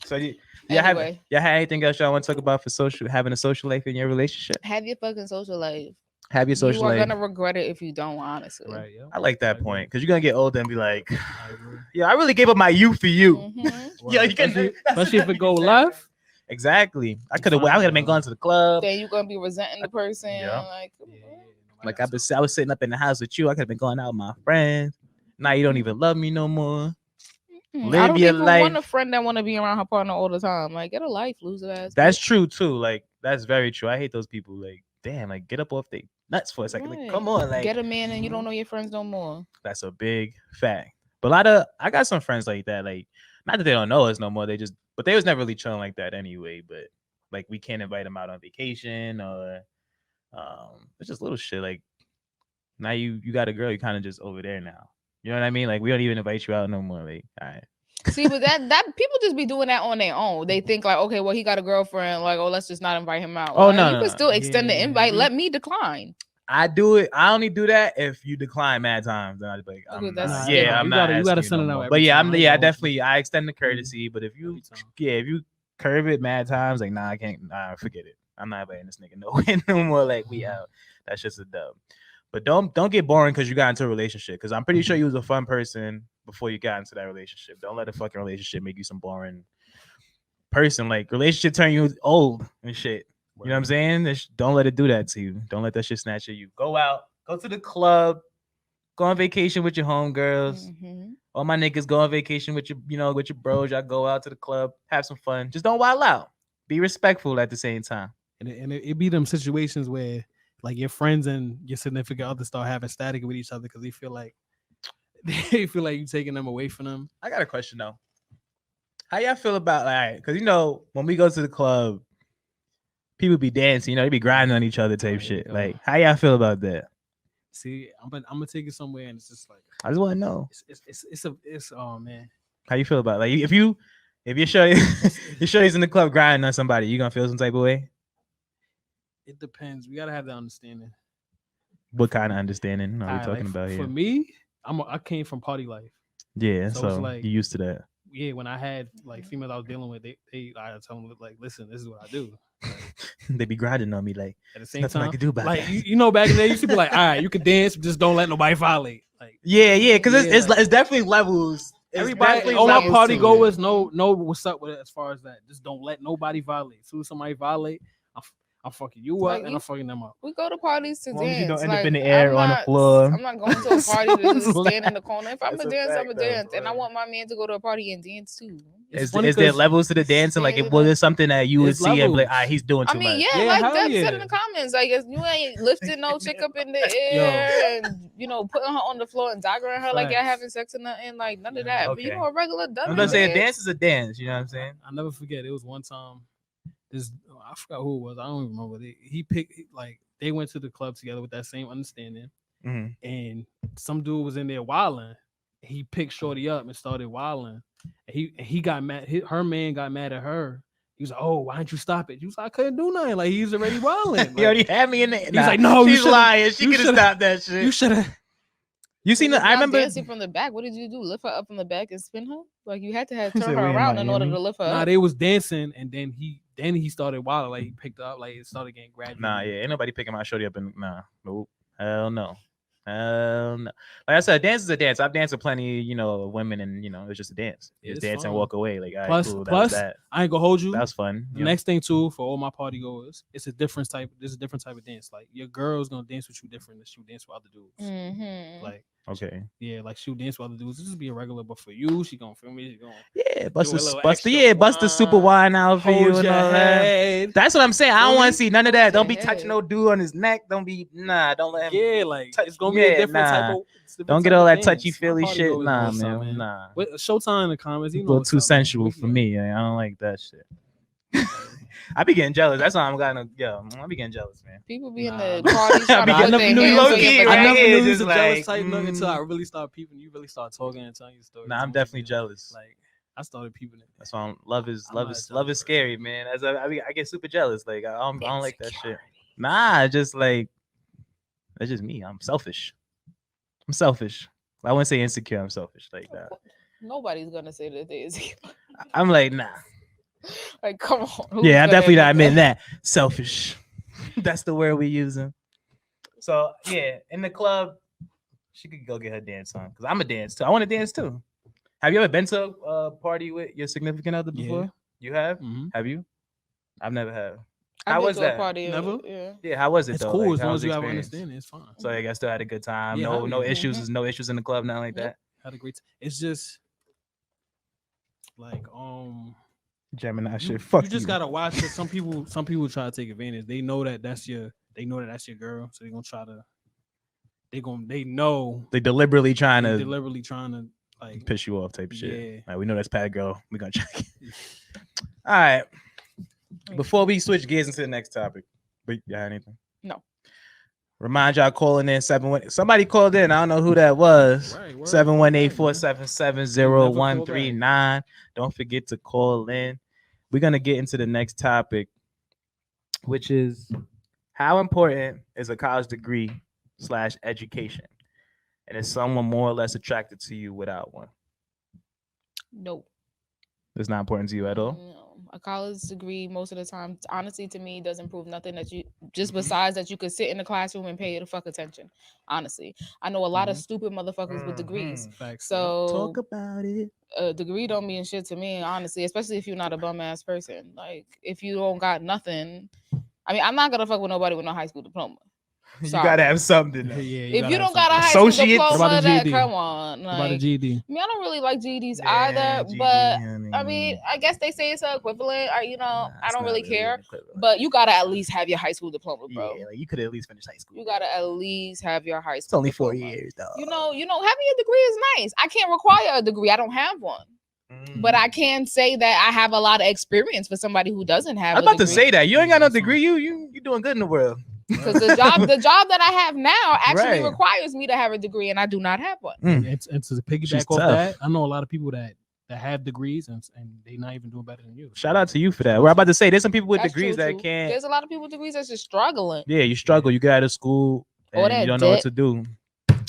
So y'all have anything else y'all want to talk about for having a social life in your relationship? Have your fucking social life. Have your social life. You are gonna regret it if you don't, honestly. Right, yeah. I like that point because you're gonna get older and be like, yeah, I really gave up my youth for you. Mm-hmm. Yeah, you can, especially if it go left. I could have been going to the club. Then you're gonna be resenting the person. Yeah. Like I was sitting up in the house with you. I could have been going out with my friends. Now you don't even love me no more. Live your life. I want a friend that want to be around her partner all the time. Like, get a life, loser ass. That's true too. Like, that's very true. I hate those people. Like, damn, like get up off the nuts for a second. Like, come on, like get a man and you don't know your friends no more. That's a big fact. But I got some friends like that. Like, not that they don't know us no more. But they was never really chilling like that anyway. But like, we can't invite them out on vacation or it's just little shit. Like, now you got a girl, you kind of just over there now. You know what I mean? Like, we don't even invite you out no more. Like, all right. See, but that people just be doing that on their own. They think like, okay, well, he got a girlfriend. Like, oh, let's just not invite him out. Oh, like, no, you can still extend the invite. Let me decline. I do it. I only do that if you decline mad times. Then I'd be like, I'm not. You gotta send it out. But yeah, I extend the courtesy. But if you curve it mad times, like, nah, I can't. Nah, forget it. I'm not inviting this nigga no more. Like, we out. That's just a dub. But don't get boring because you got into a relationship. Because I'm pretty sure you was a fun person before you got into that relationship. Don't let a fucking relationship make you some boring person. Like, relationship turn you old and shit. You know what I'm saying? Don't let it do that to you. Don't let that shit snatch at you. Go out, go to the club, go on vacation with your homegirls. Mm-hmm. All my niggas go on vacation with your bros. Y'all go out to the club, have some fun. Just don't wild out. Be respectful at the same time. And it be them situations where like your friends and your significant other start having static with each other because they feel like you taking them away from them. I got a question though. How y'all feel about like, because when we go to the club, people be dancing, they be grinding on each other type shit. Like, how y'all feel about that? See, I'm gonna take it somewhere, and it's just like I just want to know. It's oh man. How you feel about it? Like if your shorty's in the club grinding on somebody, you gonna feel some type of way? It depends. We gotta have that understanding. What kind of understanding are we talking about here? For me, I came from party life. Yeah, so it's like, you used to that. Yeah, when I had like females I was dealing with, I tell them like, listen, this is what I do. Like, they be grinding on me like at the same time. I could do about like that. Back in there, you used to be like, all right, you can dance, just don't let nobody violate. Like because it's definitely levels. Everybody, all my party goers know what's up with it as far as that. Just don't let nobody violate. As soon as somebody violate, I'm fucking you up and I'm fucking them up. We go to parties to dance. You don't end up in the air on the floor. I'm not going to a party to just stand in the corner. If I'm a dance, I'm a dance. And I want my man to go to a party and dance too. Is there levels to the dancing? Like, was it something that you would see and be like, he's doing too much? Yeah, like Deb said in the comments, like, if you ain't lifting no chick up in the air and, you know, putting her on the floor and daggering her like y'all having sex and nothing, like, none of that. But, you know, a regular dummy. I'm gonna say a dance is a dance, you know what I'm saying? I'll never forget, it was one time, I forgot who it was, I don't even remember. He picked, like, they went to the club together with that same understanding, and some dude was in there wilding. He picked Shorty up and started wilding. He got mad. Her man got mad at her. He was like, "Oh, why didn't you stop it?" He was like, "I couldn't do nothing. Like, he's already wilding. Like, he already had me in there." He was like, "No, she's lying. She could have stopped that shit. You should have." You seen the? I remember dancing from the back. What did you do? Lift her up from the back and spin her? Like, you had to have turn her around in order to lift her up. Nah, they was dancing, and then he started wilding. Like, he picked her up. Like, it started getting gradual. Nah, yeah, ain't nobody picking my Shorty up. Nope, hell no. Like I said, dance is a dance. I've danced with plenty, you know, women, and you know, it's just a dance. It's dance fun. And walk away. Like, all right, cool, plus, that. I ain't gonna hold you. That's fun. The next thing too, for all my party goers, it's a different type. There's a different type of dance. Like, your girl's gonna dance with you different than she dance with other dudes. Like, okay, yeah, like she'll dance with other dudes. This just be a regular, but for you, she gonna feel me. She gonna bust the super wine out for you and all that. That's what I'm saying. I don't want to see none of that. Don't be touching no dude on his neck. Don't let him. Yeah, like it's gonna be a different type of. Don't get all that touchy feely shit. Nah, man. Nah. Showtime in the comments. You know, a little too sensual for me. I don't like that shit. I be getting jealous. That's why I'm gonna. I be getting jealous, man. People be in the parties trying to put their hands on your vagina. I never knew you was a jealous type until I really started peeping. You really start talking and telling your story. Nah, I'm definitely jealous. Like, I started peeping it. That's why love is scary, man. As I get super jealous. Like, I don't like that shit. Nah, just like that's just me. I'm selfish. I wouldn't say insecure. I'm selfish like that. Nobody's gonna say that they're insecure. I'm like, nah. Like, come on. Yeah, I'm definitely not admitting that. Selfish. That's the word we using. So yeah, in the club, she could go get her dance on because I'm a dance too. I want to dance too. Have you ever been to a party with your significant other before? Yeah. You have? Mm-hmm. Have you? I've never had. How was that? Party, never? Yeah. How was it? It's though? cool like, as long as you have understanding. It's fine. So I guess still had a good time. Yeah, no issues. There's no issues in the club. Nothing like that. Had a great. It's just like Gemini shit. Fuck you. You just gotta watch it. Some people try to take advantage. They know that that's your girl, so they're gonna try to. They know they deliberately trying to like piss you off type of shit. Yeah. Like, we know that's Pat girl. We're gonna check it. All right. Before we switch gears into the next topic, but you had anything? No. Remind y'all calling in 718. Somebody called in. I don't know who that was. 718-477-0139. Don't forget to call in. We're gonna get into the next topic, which is how important is a college degree / education, and is someone more or less attracted to you without one? No. It's not important to you at all? No. A college degree, most of the time, honestly, to me, doesn't prove nothing that you just besides that you could sit in the classroom and pay the fuck attention. Honestly, I know a lot of stupid motherfuckers with degrees. So talk about it. A degree don't mean shit to me, honestly, especially if you're not a bum ass person. Like, if you don't got nothing, I mean, I'm not gonna fuck with nobody with no high school diploma. You gotta have something. If you don't got a high school diploma, that come on. Like, about a GED? I mean, I don't really like GEDs either, GED, but I mean, I guess they say it's an equivalent. Or, you know, I don't really care. But you gotta at least have your high school diploma, bro. Yeah, like, you could at least finish high school. You gotta at least have your high school. It's only 4 diploma. years, though. You know, having a degree is nice. I can't require a degree. I don't have one. But I can say that I have a lot of experience for somebody who doesn't have. I was about to say that you ain't got no degree. You doing good in the world. Because the job that I have now actually requires me to have a degree, and I do not have one. And to piggyback off that, I know a lot of people that have degrees and they not even doing better than you. Shout out to you for that. We're about to say there's some people with degrees that can't. There's a lot of people with degrees that's just struggling. Yeah, you struggle. You get out of school and you don't know what to do.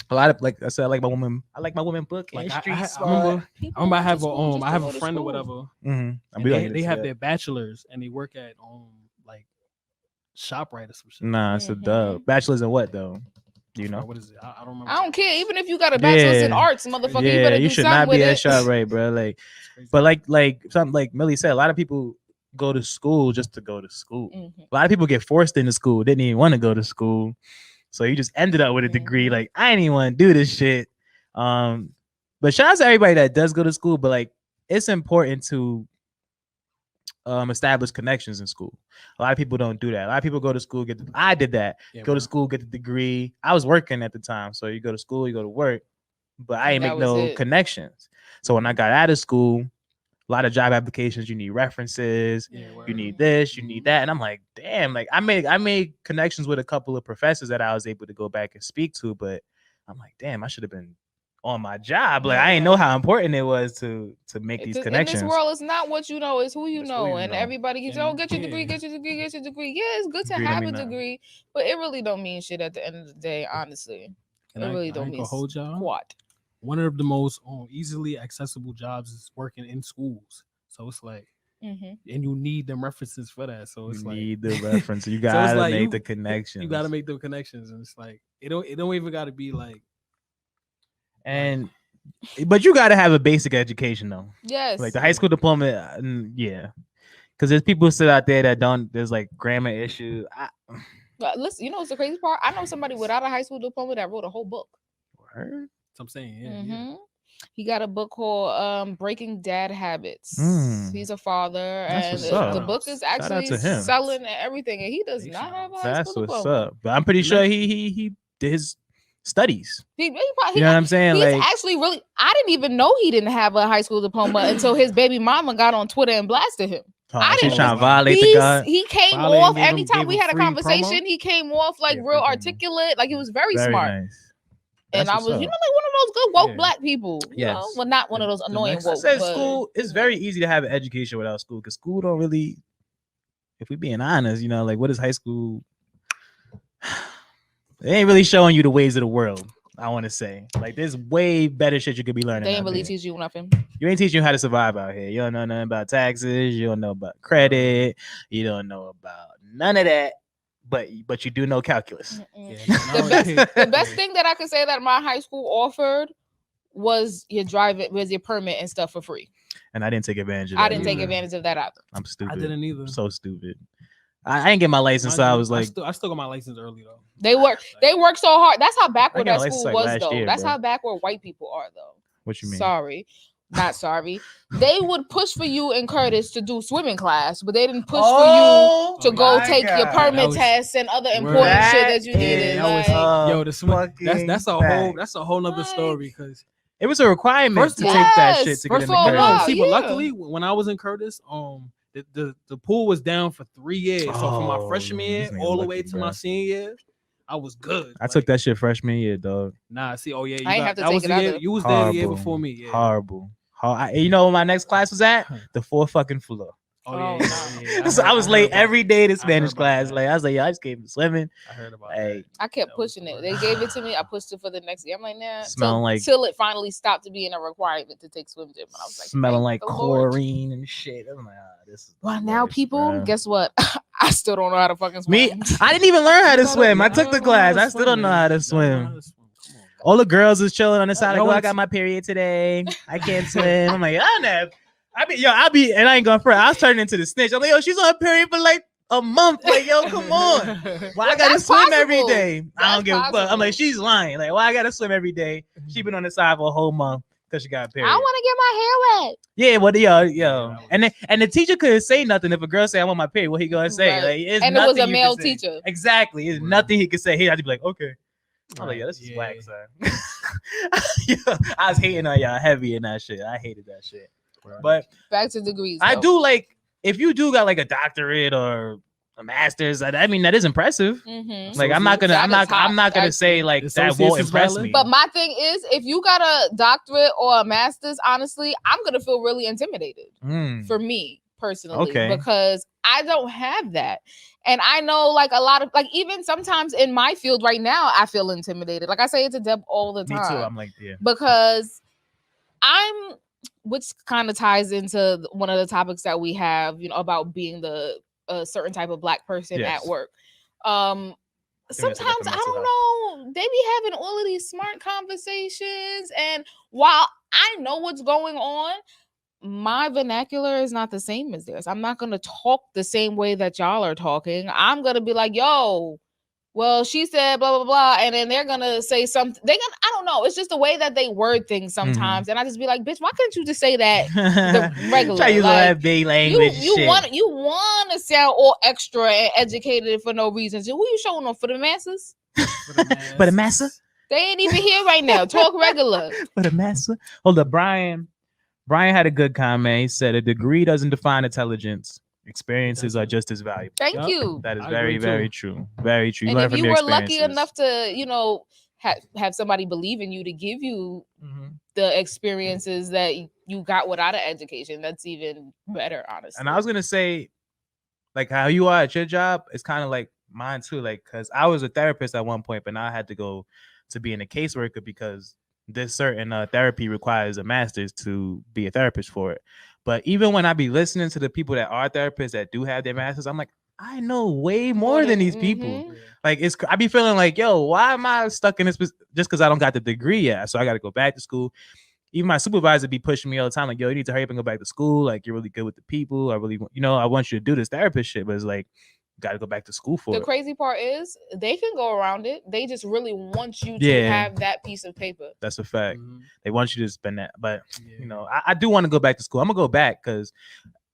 A lot of, like I said, I like my woman book. Like, I remember I have a friend or whatever. Mm-hmm. They have their bachelors and they work at like ShopRite or some shit. Nah, it's a dub. Bachelors in what though? Do you know? What is it? I don't remember. I don't care. Even if you got a bachelor's in arts, motherfucker, you better do something with it. You should not be at ShopRite, bro. Like, but like something like Millie said, a lot of people go to school just to go to school. Mm-hmm. A lot of people get forced into school, didn't even want to go to school. So you just ended up with a degree. Like, I didn't even want to do this shit. But shout out to everybody that does go to school. But like, it's important to establish connections in school. A lot of people don't do that. A lot of people go to school, I did that. Go to school, get the degree. I was working at the time. So you go to school, you go to work, but I ain't make no connections. So when I got out of school, a lot of job applications, you need references, you need this, you need that. And I'm like, damn, like I made connections with a couple of professors that I was able to go back and speak to, but I'm like, damn, I should have been on my job. Like I didn't know how important it was to make these connections. In this world, it's not what you know, it's who you know. And everybody keeps saying, get your degree, get your degree, get your degree. Yeah, it's good to have a degree, but it really don't mean shit at the end of the day, honestly. It really don't mean squat. One of the most easily accessible jobs is working in schools. So it's like, and you need them references for that. So it's you need the reference. You gotta make the connections. You gotta make the connections, and it's like it don't even gotta be like. And but you gotta have a basic education though. Yes. Like the high school diploma, yeah. Because there's people sit out there that don't. There's like grammar issues. But listen, you know what's the crazy part? I know somebody without a high school diploma that wrote a whole book. Word? I'm saying, yeah. He got a book called Breaking Dad Habits. He's a father, and the book is actually selling and everything, and he does not have a high school diploma. That's what's up. But I'm pretty sure he did his studies. You know what I'm saying? He's like, actually really. I didn't even know he didn't have a high school diploma until his baby mama got on Twitter and blasted him. I didn't trying to violate the God. He came off anytime we had a conversation. He came off like real articulate, like he was very smart. Nice. And I was, like one of those good woke black people. You know? Well, not one of those annoying woke. I said school, it's very easy to have an education without school because school don't really, if we being honest, like what is high school? They ain't really showing you the ways of the world. I want to say, like, there's way better shit you could be learning. They ain't really teach you nothing. You ain't teaching you how to survive out here. You don't know nothing about taxes. You don't know about credit. You don't know about none of that. But you do know calculus. The best thing that I could say that my high school offered was your permit and stuff for free. And I didn't take advantage of that. I didn't take advantage of that either. I'm stupid. I didn't either. I'm so stupid. I didn't get my license, so I was like, I still got my license early though. They work so hard. That's how backward that school was though. That's how backward white people are though. What you mean? Not sorry. They would push for you and Curtis to do swimming class, but they didn't push for you to go take your permit tests and other important shit that you needed. The swimming. That's a whole nother story because it was a requirement to take that shit to get in the Curtis. See, but luckily when I was in Curtis, the pool was down for 3 years. So from my freshman year all the way to my senior year, I was good. I took that shit freshman year, dog. Nah, see, I ain't have to take it out. You was there the year before me. Yeah. Horrible. You know where my next class was at? The 4th fucking floor. So I was late every day to Spanish class. Like I was like, I just gave him swimming. I heard about that. I kept pushing it. They gave it to me. I pushed it for the next year. I'm like, nah. Till it finally stopped to being a requirement to take swim gym. And I was like, smelling like chlorine and shit. I'm like, this is. Well, now people, guess what? I still don't know how to fucking swim. I didn't even learn how to swim. I took the class. I still don't know how to swim. All the girls is chilling on the side. I got my period today. I can't swim. I'm like, I'll be, and I ain't going for it. I was turning into the snitch. I'm like, yo, she's on a period for like a month. Like, yo, come on. Why I gotta swim every day? I don't give a fuck. I'm like, she's lying. Like, why I gotta swim every day? She been on the side for a whole month because she got a period. I want to get my hair wet. Yeah, well, yo. And the teacher couldn't say nothing. If a girl say I want my period, what he gonna say? Right. Like, and it was a male teacher. Exactly. There's nothing he could say. He had to be like, okay. I'm like, yo, this is whack, son. I was hating on y'all heavy in that shit. I hated that shit. But back to degrees. I do like if you do got like a doctorate or a master's. I mean, that is impressive. Mm-hmm. Like I'm not gonna say like that won't impress me. But my thing is, if you got a doctorate or a master's, honestly, I'm gonna feel really intimidated for me personally, because I don't have that. And I know like a lot of like even sometimes in my field right now, I feel intimidated. Like I say it to Deb all the time. Me too. I'm like, yeah. Because which kind of ties into one of the topics that we have, about being the certain type of Black person at work. Sometimes I don't know, they be having all of these smart conversations, and while I know what's going on, my vernacular is not the same as theirs. I'm not going to talk the same way that y'all are talking. I'm going to be like, yo, well, she said blah blah blah, and then they're gonna say something. I don't know. It's just the way that they word things sometimes, and I just be like, bitch, why couldn't you just say that the regular? Try to use all that big language. You want to sound all extra and educated for no reason. So who you showing them for the masses? For the massa? They ain't even here right now. Talk regular. For the massa. Hold up, Brian had a good comment. He said a degree doesn't define intelligence. Experiences are just as valuable. Thank you. That is very, very true. Very true. And if you were lucky enough to, have somebody believe in you to give you the experiences that you got without an education, that's even better, honestly. And I was gonna say, like how you are at your job, it's kind of like mine too. Like, cause I was a therapist at one point, but now I had to go to being a caseworker because this certain therapy requires a master's to be a therapist for it. But even when I be listening to the people that are therapists that do have their masters, I'm like, I know way more than these people. Like I be feeling like, yo, why am I stuck in this just because I don't got the degree yet? So I got to go back to school. Even my supervisor be pushing me all the time, like, yo, you need to hurry up and go back to school. Like, you're really good with the people. I really, I want you to do this therapist shit. But it's like, got to go back to school for it. The crazy part is they can go around it. They just really want you to have that piece of paper. That's a fact. They want you to spend that. But, I do want to go back to school. I'm going to go back because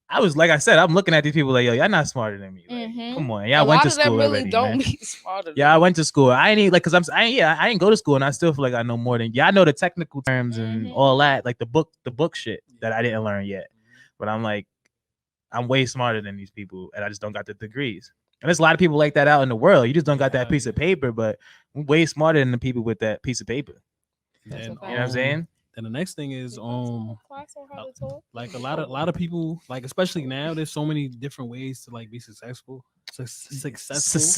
I was, like I said, I'm looking at these people like, yo, y'all not smarter than me. Like, come on. Y'all went to school already, really don't be smarter than I went to school. I ain't like, because I didn't go to school and I still feel like I know more than I know the technical terms and all that, like the book shit that I didn't learn yet. But I'm like, I'm way smarter than these people and I just don't got the degrees. And there's a lot of people like that out in the world. You just don't got that piece of paper, but I'm way smarter than the people with that piece of paper. And, you know what I'm saying? And the next thing is like a lot of people, like especially now, there's so many different ways to like be successful. Successful.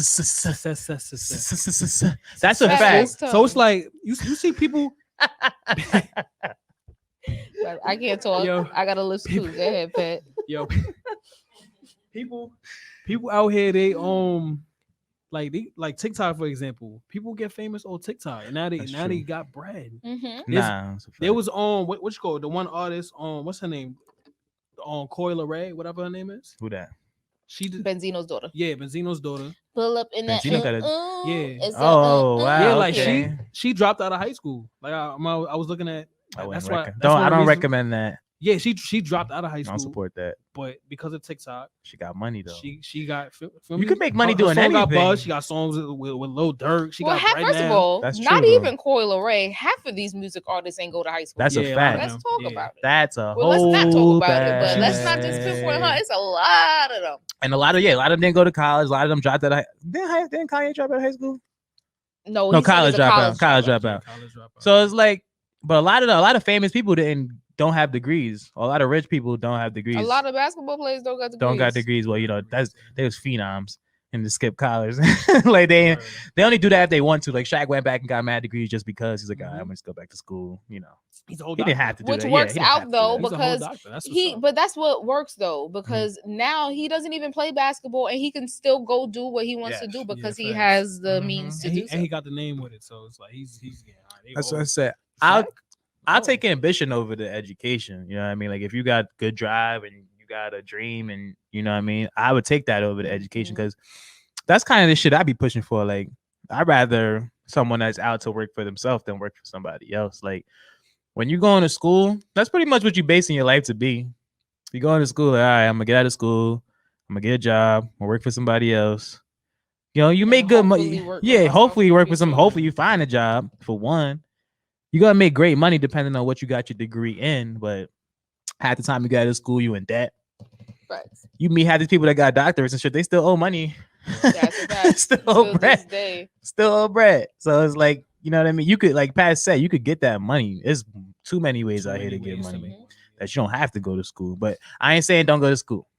That's a fact. So it's like you see people. I can't talk. Yo, I gotta listen too. Go ahead, Pat. Yo, people out here, they like TikTok, for example. People get famous on TikTok, and now they got bread. There was what you call it, the one artist what's her name, on Coi Leray, whatever her name is. Who that? She did Benzino's daughter. Yeah, Benzino's daughter. Pull up in that. Yeah. Oh wow. Yeah, like she dropped out of high school. Like I was looking at. I don't recommend that. Yeah, she dropped out of high school. I don't support that. But because of TikTok, she got money though. She got. You can make money doing anything. She got songs with Lil Durk. First of all, that's not true, even Coi Leray. Half of these music artists ain't go to high school. That's a fact. Let's talk about it. That's a whole. Let's not talk about it, but let's not just pinpoint her. It's a lot of them. And a lot of them didn't go to college. A lot of them dropped out of high. Didn't Kanye drop out of high school? No, college dropout. So it's like, but a lot of famous people don't have degrees. A lot of rich people don't have degrees. A lot of basketball players don't got degrees. Well, they was phenoms and to skip college. Like they only do that if they want to. Like Shaq went back and got mad degrees just because he's like, all right, I'm gonna just go back to school. He's a whole he didn't have to do which that. Works out though because but that's what works though because now he doesn't even play basketball and he can still go do what he wants to do because he has the means to do so. And he got the name with it, so it's like he's that's what I said. I'll take ambition over the education. You know what I mean? Like if you got good drive and you got a dream and you know what I mean, I would take that over the education because that's kind of the shit I'd be pushing for. Like I'd rather someone that's out to work for themselves than work for somebody else. Like when you going to school, that's pretty much what you're basing your life to be. You going to school, like, all right, I'm gonna get out of school, I'm gonna get a job, I'll work for somebody else. You make good money. Yeah, hopefully you work for some. Hopefully you find a job for one. You gotta make great money depending on what you got your degree in, but half the time you got out of school, you in debt. Right. You meet half these people that got doctorates and shit, they still owe money. Still owe bread. Still owe bread. So it's like, you know what I mean? You could, like Pat said, you could get that money. There's too many ways out here to get money that you don't have to go to school. But I ain't saying don't go to school.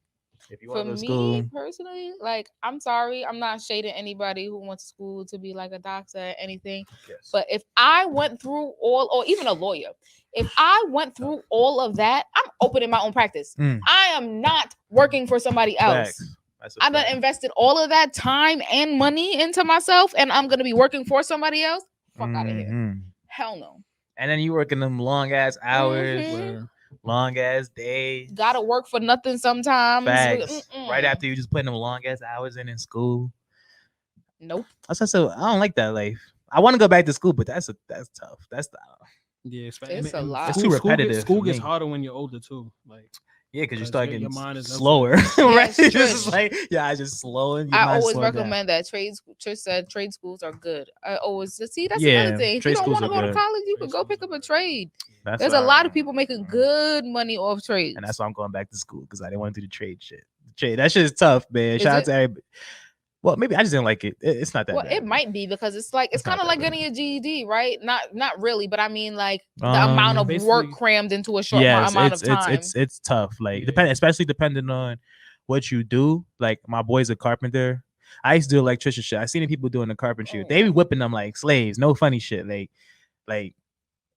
If you want to go to school, personally, like I'm sorry, I'm not shading anybody who wants school to be like a doctor or anything. Yes. But if I went through or even a lawyer, if I went through all of that, I'm opening my own practice. I am not working for somebody else. I done invested all of that time and money into myself, and I'm gonna be working for somebody else. Fuck out of here. Hell no. And then you working them long ass hours. Long ass days. Gotta work for nothing sometimes. Facts. Right after you just putting them long ass hours in school. Nope. So I don't like that life. I want to go back to school, but that's tough. That's the Yeah, it's a lot. It's too repetitive. School gets harder when you're older too. Like because you start getting your mind is slower. Right? It's just like I just slowing. I always recommend that trade schools are good. I always see that's another thing. If you don't want to go to college, you can go pick up a trade. There's a lot of people making good money off trades, and that's why I'm going back to school because I didn't want to do the trade shit. That shit is tough, man. Shout out to everybody. Well, maybe I just didn't like it. It's not that bad. It might be because it's kind of like getting a GED, right? Not really, but I mean like the amount of work crammed into a short amount of time. It's tough. Like especially depending on what you do. Like my boy's a carpenter. I used to do electrician shit. I seen people doing the carpentry. They be whipping them like slaves. No funny shit. Like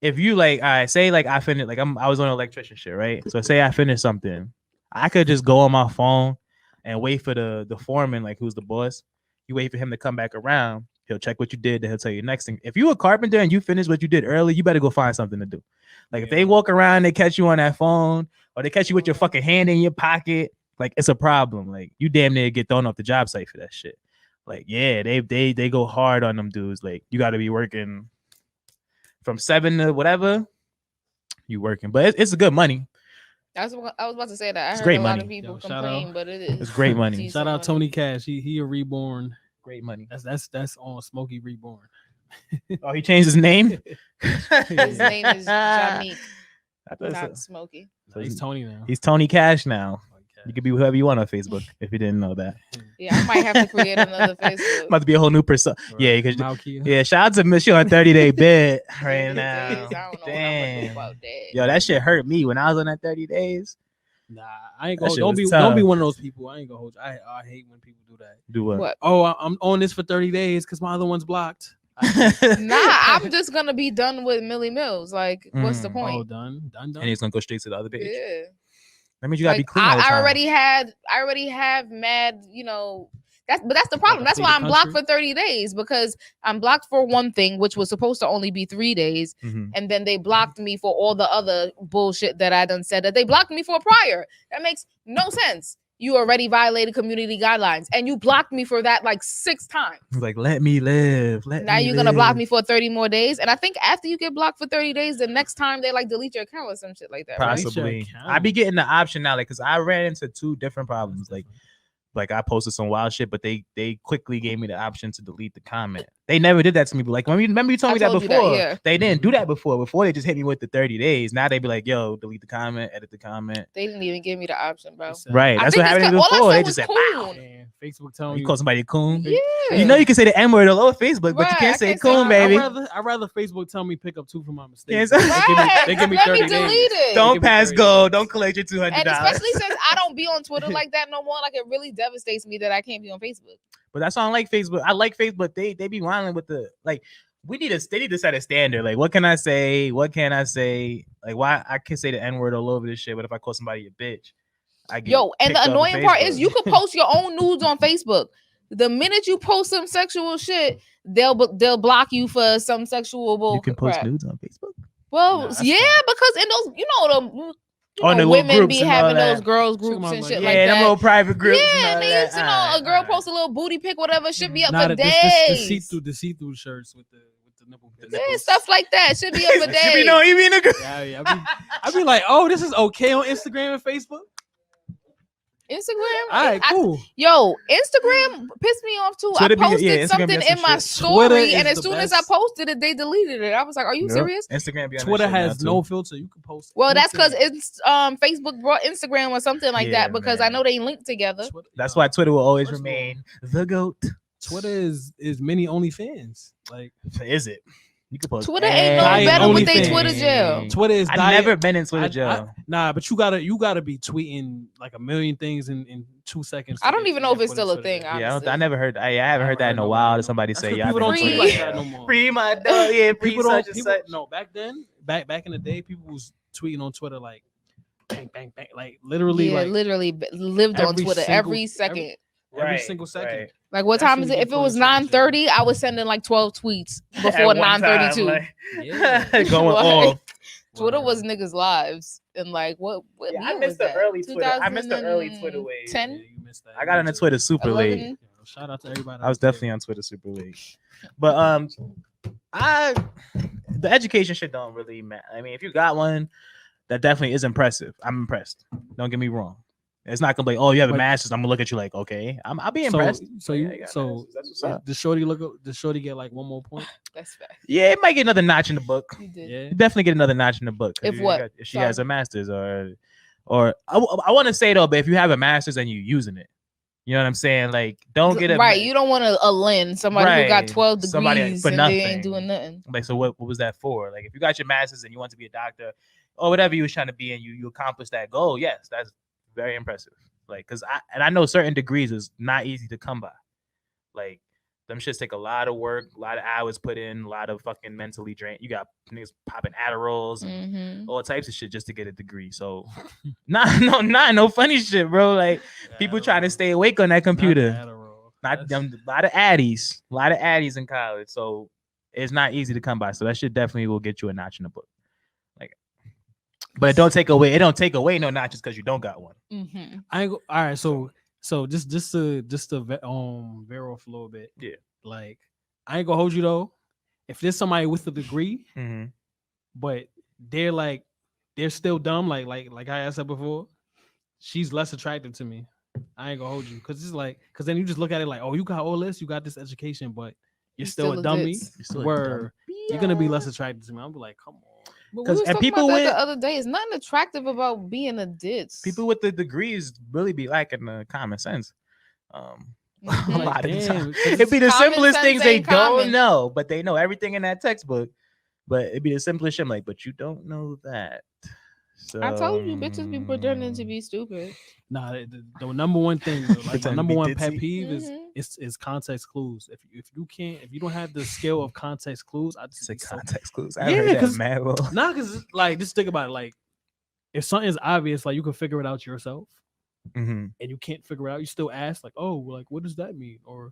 if you like, I say like I finished like I was on electrician shit, right? So say I finished something, I could just go on my phone and wait for the foreman, like who's the boss. You wait for him to come back around. He'll check what you did. Then he'll tell you next thing. If you a carpenter and you finish what you did early, you better go find something to do. Like if they walk around, they catch you on that phone, or they catch you with your fucking hand in your pocket, like it's a problem. Like you damn near get thrown off the job site for that shit. Like they go hard on them dudes. Like you got to be working from 7 to whatever you working, but it's good money. I was about to say that. I heard great a lot money. of people complain, but it is. It's great money. Shout out Tony Cash. He a reborn. Great money. That's on Smokey Reborn. Oh, he changed his name. His name is Jamik, not Smokey. So he's Tony now. He's Tony Cash now. You can be whoever you want on Facebook if you didn't know that. Yeah, I might have to create another Facebook. About to be a whole new persona. Right. Yeah, because shout out to Miss you on 30-day bid right now. I don't know Damn. about that. Yo, that shit hurt me when I was on that 30 days. Nah, I ain't gonna. Don't be one of those people. I ain't gonna hold you. I hate when people do that. Do what? Oh, I'm on this for 30 days because my other one's blocked. Nah, I'm just gonna be done with Millz. Like, what's the point? Oh, done. And he's gonna go straight to the other page. Yeah. That means you gotta be clean all the time. I already have mad, that's the problem. That's why I'm blocked for 30 days because I'm blocked for one thing, which was supposed to only be 3 days. Mm-hmm. And then they blocked me for all the other bullshit that I done said that they blocked me for prior. That makes no sense. You already violated community guidelines and you blocked me for that like 6 times. Like, let me live. Now you're going to block me for 30 more days. And I think after you get blocked for 30 days, the next time they like delete your account or some shit like that. Possibly. Right? I be getting the option now, like, cause I ran into 2 different problems. Like I posted some wild shit, but they quickly gave me the option to delete the comment. They never did that to me. But like, remember you told me that before. They didn't do that before. Before they just hit me with the 30 days. Now they be like, yo, delete the comment, edit the comment. They didn't even give me the option, bro. Right. That's what happened before. They just said, wow. Facebook telling you call somebody a coon. Yeah. You know you can say the N-word all over Facebook, but you can't say coon, baby. I'd rather Facebook tell me pick up 2 for my mistakes. Right. They give me 30 days. Don't pass go. Don't collect your $200. And especially since I don't be on Twitter like that no more, like it really devastates me that I can't be on Facebook. But that's why I don't like Facebook. I like Facebook. They be wilding with the like. They need to set a standard. Like, what can I say? What can I say? Like, why I can say the N-word all over this shit, but if I call somebody a bitch, I get and the annoying part is you could post your own nudes on Facebook. The minute you post some sexual shit, they'll block you for some sexual bull. You can post nudes on Facebook. Well, because in those, the women groups be having those girls groups and shit like that. Yeah, them little private groups. Yeah, they used a girl post a little booty pic, whatever, should be up for days. The see-through shirts with the nipple. Yeah, stuff like that should be up for days. You mean a girl? Yeah, I be like, oh, this is okay on Instagram and Facebook. Instagram, all right, cool. Instagram pissed me off too. Twitter I posted something in my story, and as soon as I posted it, they deleted it. I was like, "Are you serious?" Instagram, Twitter has no filter. You can post. Well, that's because it's Facebook brought Instagram or something like that because I know they linked together. That's why Twitter will always remain the GOAT. Twitter is mini OnlyFans. Like, is it? You can post Twitter ain't no better with they Twitter jail. Twitter is. I've never been in Twitter jail. Nah, but you gotta be tweeting like a million things in 2 seconds. I don't even know if it's still a thing. Yeah, I never heard. I haven't heard that in a while. That somebody say, "Yeah, people don't tweet like that no more." Free my dog. Yeah, people don't. No, back then, back in the day, people was tweeting on Twitter like, bang, bang, bang, like literally, literally lived on Twitter every second. Every single second. Right. Like, what time is it? If it was 9:30, I was sending like 12 tweets before 9:32. Going off. Twitter was niggas' lives, and like what I missed the early Twitter. I missed the early Twitter wave. 10. I got on the Twitter super late. shout out to everybody. I was definitely on Twitter super late. But the education shit don't really matter. I mean, if you got one, that definitely is impressive. I'm impressed. Don't get me wrong. It's not gonna be like, oh, you have a master's. I'm gonna look at you like, okay, I'll be impressed. Does Shorty get like one more point? That's fair. Yeah, it might get another notch in the book. You did. Yeah. You definitely get another notch in the book. If she has a master's, or I want to say though, but if you have a master's and you're using it, you know what I'm saying? Like, don't get it right. You don't want a Lynn, somebody who got 12 degrees for and nothing. they ain't doing nothing. Like, so what was that for? Like, if you got your master's and you want to be a doctor or whatever you was trying to be, and you accomplished that goal, yes, that's very impressive. Like, cause I know certain degrees is not easy to come by. Like, them shits take a lot of work, a lot of hours put in, a lot of fucking mentally drained. You got niggas popping Adderalls and all types of shit just to get a degree. So, no funny shit, bro. Like, people trying to stay awake on that computer. Not them, a lot of addies in college. So it's not easy to come by. So that shit definitely will get you a notch in the book. Like, but it don't take away no notches because you don't got one. All right, so just to veer off a little bit. Yeah. Like, I ain't gonna hold you though. If there's somebody with a degree, but they're still dumb, like I said before, she's less attractive to me. I ain't gonna hold you because it's like, because then you just look at it like, oh, you got all this, you got this education, but you're still a dummy. You're gonna be less attractive to me. I'm like, come on. Because people with the other day, it's nothing attractive about being a ditz. People with the degrees really be lacking the common sense. A lot of the time, it'd be the simplest things they don't know, but they know everything in that textbook. But it'd be the simplest shit. I'm like, but you don't know that. So I told you, bitches be pretending to be stupid. Nah, the number one thing, like my number one pet peeve is context clues. If you don't have the skill of context clues, I'd say context clues. I heard that, man. Because like, just think about it. Like, if something's obvious, like you can figure it out yourself, and you can't figure it out, you still ask, like, oh, like what does that mean? Or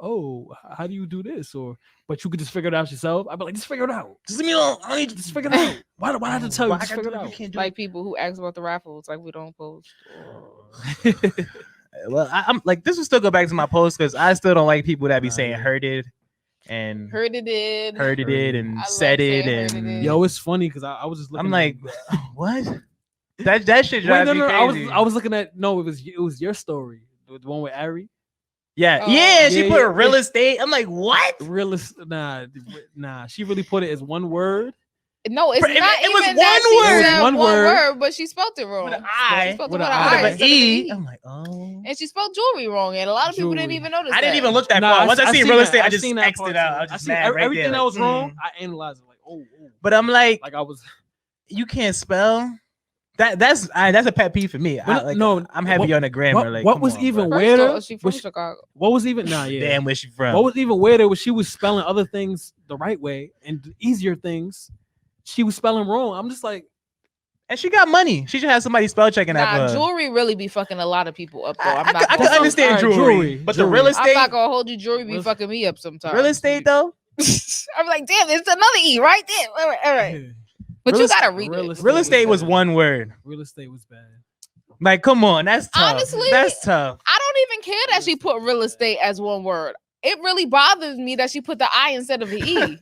oh, how do you do this? Or but you could just figure it out yourself. I'd be like, just figure it out. Just leave me alone. I need to just figure it out. Why do I have to tell you? Just figure it out. Like people who ask about the raffles, like we don't post. Well, I'm like, this will still go back to my post because I still don't like people that be saying herded and herded it and said it and yo, it's funny because I was just looking. I'm like, what? That shit drives me crazy. I was looking at it was your story, the one with Ari. Yeah, she put real estate. I'm like, what? Real estate? Nah. She really put it as one word. No, it's not. It was one word, but she spelled it wrong. With an I, with an E. I'm like, oh. And she spelled jewelry wrong, and a lot of people didn't even notice. I didn't even look that far. Once I see real estate, I just X'd it out. I just everything that was wrong. I analyzed it like, oh. But I'm like I was. You can't spell. That's a pet peeve for me. I'm heavy on the grammar. Like, what was even weirder? She from Chicago. What was even damn, where she from? What was even weirder was she was spelling other things the right way and the easier things she was spelling wrong. I'm just like, and she got money. She should have somebody spell checking that. Jewelry really be fucking a lot of people up though. I can understand jewelry, but the real estate. I'm not gonna hold you. Jewelry be fucking me up sometimes. Real estate though. I'm like, damn, it's another E right there. All right. But you gotta read it. Real estate was one word. Real estate was bad. Like, come on, that's tough. Honestly, that's tough. I don't even care that she put real estate as one word. It really bothers me that she put the I instead of the E.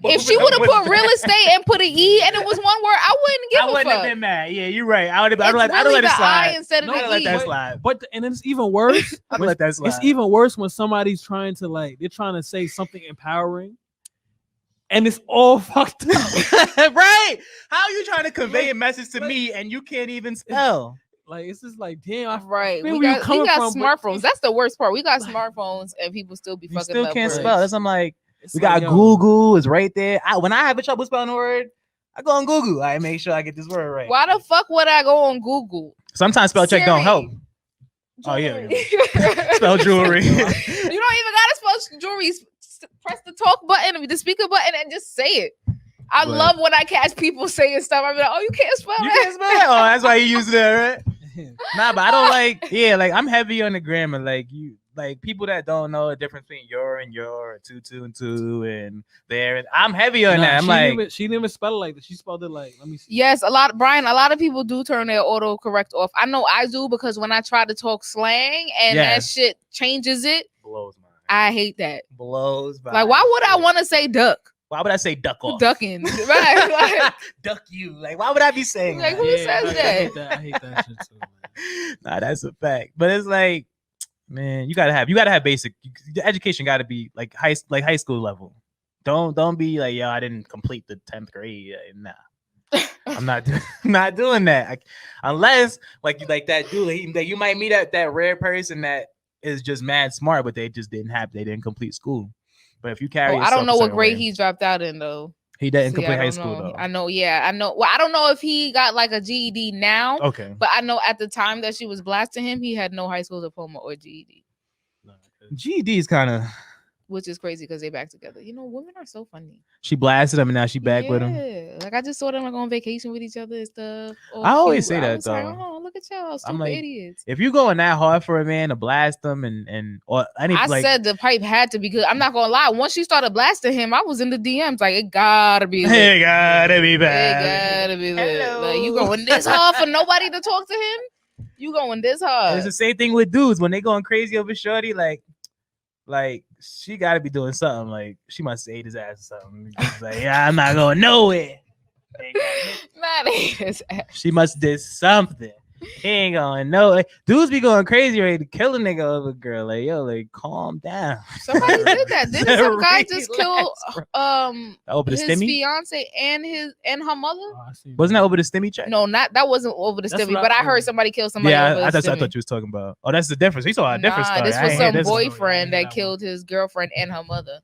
If she would have put real estate and put an E and it was one word, I wouldn't give a fuck. I wouldn't have been mad. Yeah, you're right. I don't let it slide. I instead of the E. Let that slide. But and it's even worse. I let that slide. It's even worse when somebody's trying to say something empowering. And it's all fucked up. Right? How are you trying to convey a message to me and you can't even spell? Like, it's just like, damn. Right. We got smartphones. That's the worst part. We got smartphones and people still be fucking still can't words. spell. That's I'm like, we got Google. It's right there. When I have a trouble spelling a word, I go on Google. I make sure I get this word right. Why the fuck would I go on Google? Sometimes spell check don't help. Jewelry. Oh, yeah. Spell jewelry. You don't even got to spell jewelry. Press the talk button, the speaker button, and just say it. I love when I catch people saying stuff. I'm like, oh, you can't spell that. You can't spell that? Oh, that's why you use that, right? Nah, but I don't like I'm heavy on the grammar. Like people that don't know the difference between your and your, two and two, and there. I'm heavy on that. She didn't even spell it like that. She spelled it like, let me see. Yes, Brian, a lot of people do turn their autocorrect off. I know I do because when I try to talk slang and that shit changes it. blows my mind. I hate that. Blows my Like, why would I want to say duck? Why would I say duck off? Ducking, right? Like, duck you. Like, why would I be saying like that? who says that? I hate that shit too, man. Nah, that's a fact. But it's like, man, you gotta have basic. The education got to be like high school level. Don't be like, yo, I didn't complete the 10th grade. Nah. I'm not doing that. Unless like that dude, you might meet that rare person that is just mad smart, but they didn't complete school. But if you carry, I don't know what grade he dropped out in though. He didn't complete high school though. I know. Well, I don't know if he got like a GED now. Okay, but I know at the time that she was blasting him, he had no high school diploma or GED. GED is kind of. Which is crazy because they back together. You know, women are so funny. She blasted him and now she back with him. Yeah, like I just saw them like on vacation with each other and stuff. I always say that though. Like, oh, look at y'all, stupid idiots. If you going that hard for a man to blast them I said the pipe had to be good. I'm not gonna lie. Once she started blasting him, I was in the DMs like it gotta be lit. It gotta be bad. It gotta be lit. Like, you going this hard for nobody to talk to him? You going this hard? It's the same thing with dudes when they going crazy over shorty. Like she got to be doing something. Like she must say his ass or something. She's like, yeah, I'm not going nowhere. Not his ass. She must do something. He ain't going nowhere. Dudes be going crazy, ready to kill a nigga over a girl. Like, yo, like calm down. Somebody did that. Didn't some guy just kill over the his stimmy? fiance and her mother? Wasn't that over the stimmy check? No, that wasn't over the stimmy. But I heard somebody kill somebody. Yeah, I thought you was talking about. Oh, that's the difference. He saw a different story. This was some boyfriend that killed his girlfriend and her mother.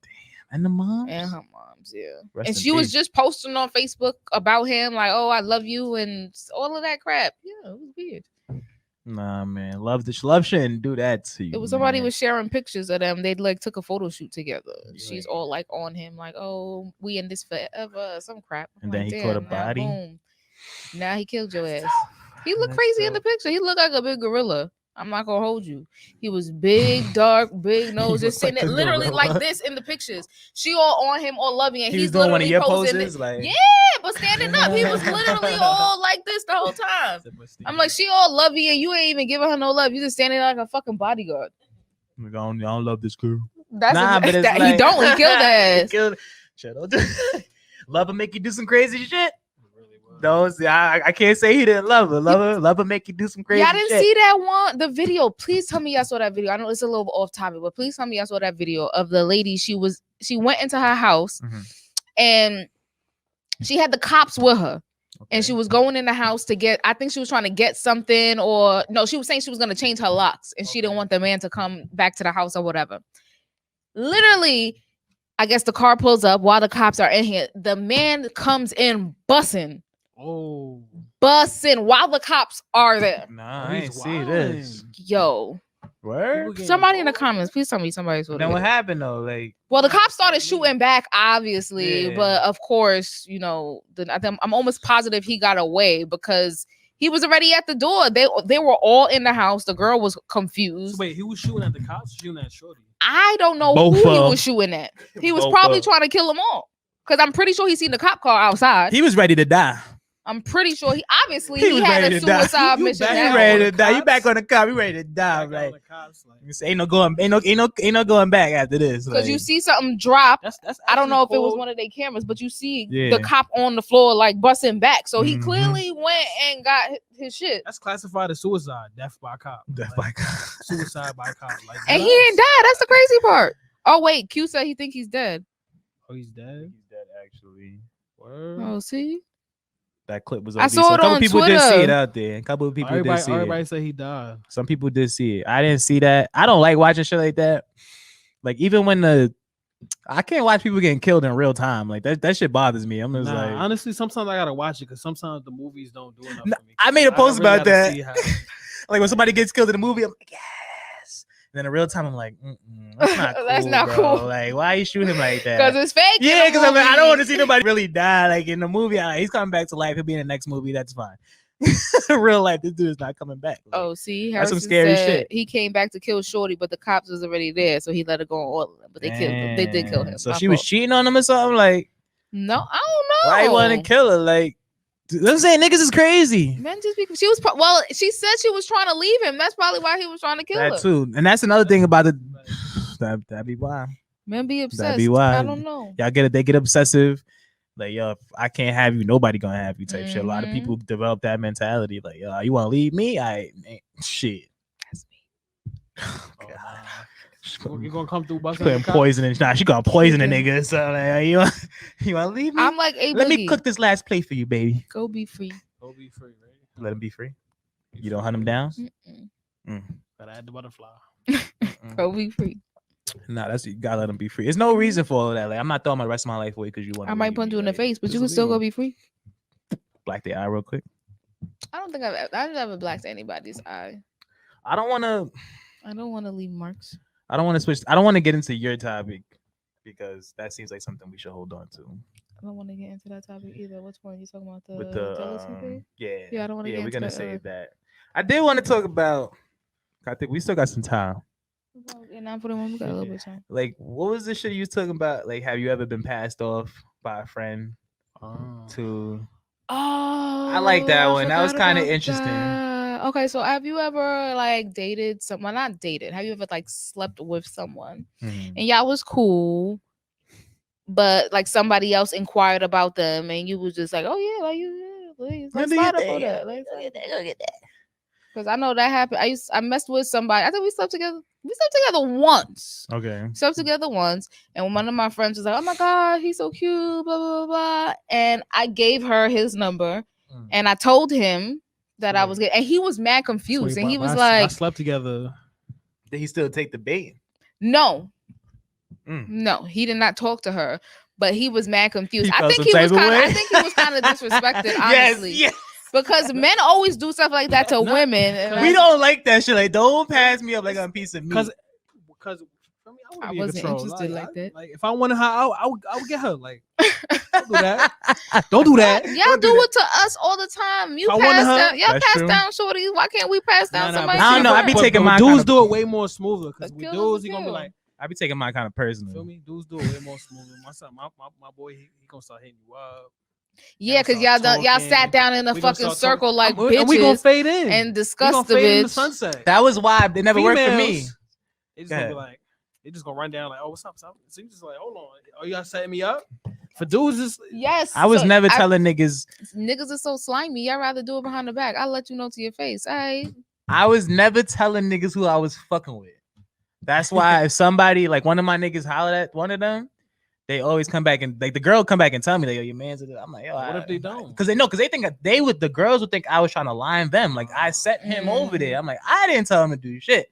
And the mom? And her mom's, yeah. And she was just posting on Facebook about him, like, oh, I love you, and all of that crap. Yeah, it was weird. Nah, man. Love shouldn't do that to you. It was somebody was sharing pictures of them. They like took a photo shoot together. She's all like on him, like, oh, we in this forever, some crap. And then he caught a body. Boom. Now he killed your ass. He looked crazy in the picture. He looked like a big gorilla. I'm not gonna hold you. He was big, dark, big nose, just sitting there, literally like this in the pictures. She all on him, all loving it. He's doing one of your poses, yeah, but standing up, he was literally all like this the whole time. I'm like, she all lovey and you ain't even giving her no love. You just standing there like a fucking bodyguard. I don't love this girl. But he don't. He killed her ass. Love her, make you do some crazy shit. Those I can't say he didn't love her. Love her, make you do some crazy shit. Y'all didn't see that the video. Please tell me y'all saw that video. I know it's a little off topic, but please tell me y'all saw that video of the lady. She went into her house and she had the cops with her. Okay. And she was going in the house I think she was trying to get something, or no, she was saying she was going to change her locks and she didn't want the man to come back to the house or whatever. Literally, I guess the car pulls up while the cops are in here. The man comes in bussing. Oh, bussing while the cops are there. Nah, I ain't see this. Yo, where? Somebody in the comments, please tell me somebody's. Then what happened though? Like, well, the cops started shooting back, obviously, but of course, you know, I'm almost positive he got away because he was already at the door. They were all in the house. The girl was confused. So wait, he was shooting at the cops, shooting at Shorty. I don't know who he was shooting at. He was probably trying to kill them all because I'm pretty sure he seen the cop car outside. He was ready to die. I'm pretty sure he had a suicide mission. He ready to die. You back on the cop. You ready to die, right? Ain't no going back after this. Because you see something drop. That's I don't know if it was one of their cameras, but you see the cop on the floor like busting back. So he clearly went and got his shit. That's classified as suicide, death by cop. Suicide by cop. Like, and he didn't die. That's the crazy part. Oh wait, Q said he think he's dead. Oh, he's dead. He's dead actually. Word. Oh, see. That clip was. I saw it on Twitter. A couple people did see it out there. A couple of people did see it. Everybody said he died. Some people did see it. I didn't see that. I don't like watching shit like that. Like even when I can't watch people getting killed in real time. Like that shit bothers me. I'm just like, honestly, sometimes I gotta watch it because sometimes the movies don't do enough for me. I made a post about that. Like when somebody gets killed in a movie, I'm like, yes. And then in real time, I'm like, that's not cool. That's not cool. Like, why you shoot him like that? Because it's fake. Yeah, because I don't want to see nobody really die. Like in the movie, he's coming back to life. He'll be in the next movie. That's fine. In real life, this dude is not coming back. Like, oh, see, Harrison that's some scary shit. He came back to kill Shorty, but the cops was already there, so he let her go on all of them. But they killed him. They did kill him. So she was cheating on him or something. Like, no, I don't know. Why you want to kill her? Like, I'm saying niggas is crazy. Men just because she said she was trying to leave him. That's probably why he was trying to kill her. That too, and that's another thing about That'd be why. Men be obsessed. That'd be why. I don't know. Y'all get it. They get obsessive. Like, yo, if I can't have you, nobody gonna have you type shit. A lot of people develop that mentality. Like, yo, you want to leave me? Shit. That's me. You gonna come through putting poison in? Nah, she gonna poison a nigga. So like, you want to leave me? I'm like, hey, let me cook this last plate for you, baby. Go be free. Go be free, right? Let him be free. You don't hunt him down. Gotta add the butterfly. Go be free. Nah, you gotta let him be free. There's no reason for all of that. Like, I'm not throwing my rest of my life away because you want. I might punch you in the face, but you can still go be free. Black the eye real quick. I don't think I've never blacked anybody's eye. I don't want to leave marks. I don't want to switch. I don't want to get into your topic because that seems like something we should hold on to. I don't want to get into that topic either. Which one? You talking about the jealousy thing? Yeah. Yeah, I don't want to get into that. We're gonna save that. I did want to talk about. I think we still got some time. Yeah, 9:41. We got a little bit of time. Like, what was the shit you was talking about? Like, have you ever been passed off by a friend? To. Oh, I like that one. That was kind of interesting. Okay, so have you ever like dated someone? Not dated. Have you ever like slept with someone and y'all was cool, but like somebody else inquired about them and you was just like, oh yeah, like you let's slide up on that. Let's go get that. Because I know that happened. I messed with somebody. I think we slept together. We slept together once. Okay. Slept together once, and one of my friends was like, "Oh my god, he's so cute." Blah blah blah. And I gave her his number, and I told him that I was getting, and he was mad confused, and he was like, "I slept together." Did he still take the bait? No, no, he did not talk to her, but he was mad confused. I think he was kind of disrespected, honestly. Yes. Because men always do stuff like that to women. We don't like that shit. Like, don't pass me up like I'm a piece of meat. Because I wasn't interested like that. Like, if I wanted her, I would get her. Like, don't do that. Don't do that. Y'all do it to us all the time. You pass down. Y'all pass down shorties. Why can't we pass down somebody? I don't know. I be taking my dudes do it way more smoother. Because with dudes, he gonna be like, I be taking mine kind of personal. Feel me? Dudes do it way more smoother. My son, my boy, he gonna start hitting you up. Yeah, because y'all sat down in a fucking circle like bitches, and we gonna fade in and discuss the bitch. Sunset. That was why it never worked for me. They just gonna be like, they just gonna run down like, oh, what's up? So you just like, hold on, oh, you gotta setting me up for dudes. Just yes, I was never telling niggas. Niggas are so slimy. I'd rather do it behind the back. I'll let you know to your face. I was never telling niggas who I was fucking with. That's why if somebody like one of my niggas hollered at one of them, they always come back and like the girl come back and tell me that, yo, your man's. I'm like, yo, what if they don't? Because they think the girls would think I was trying to line them. Like I set him over there. I'm like, I didn't tell him to do shit.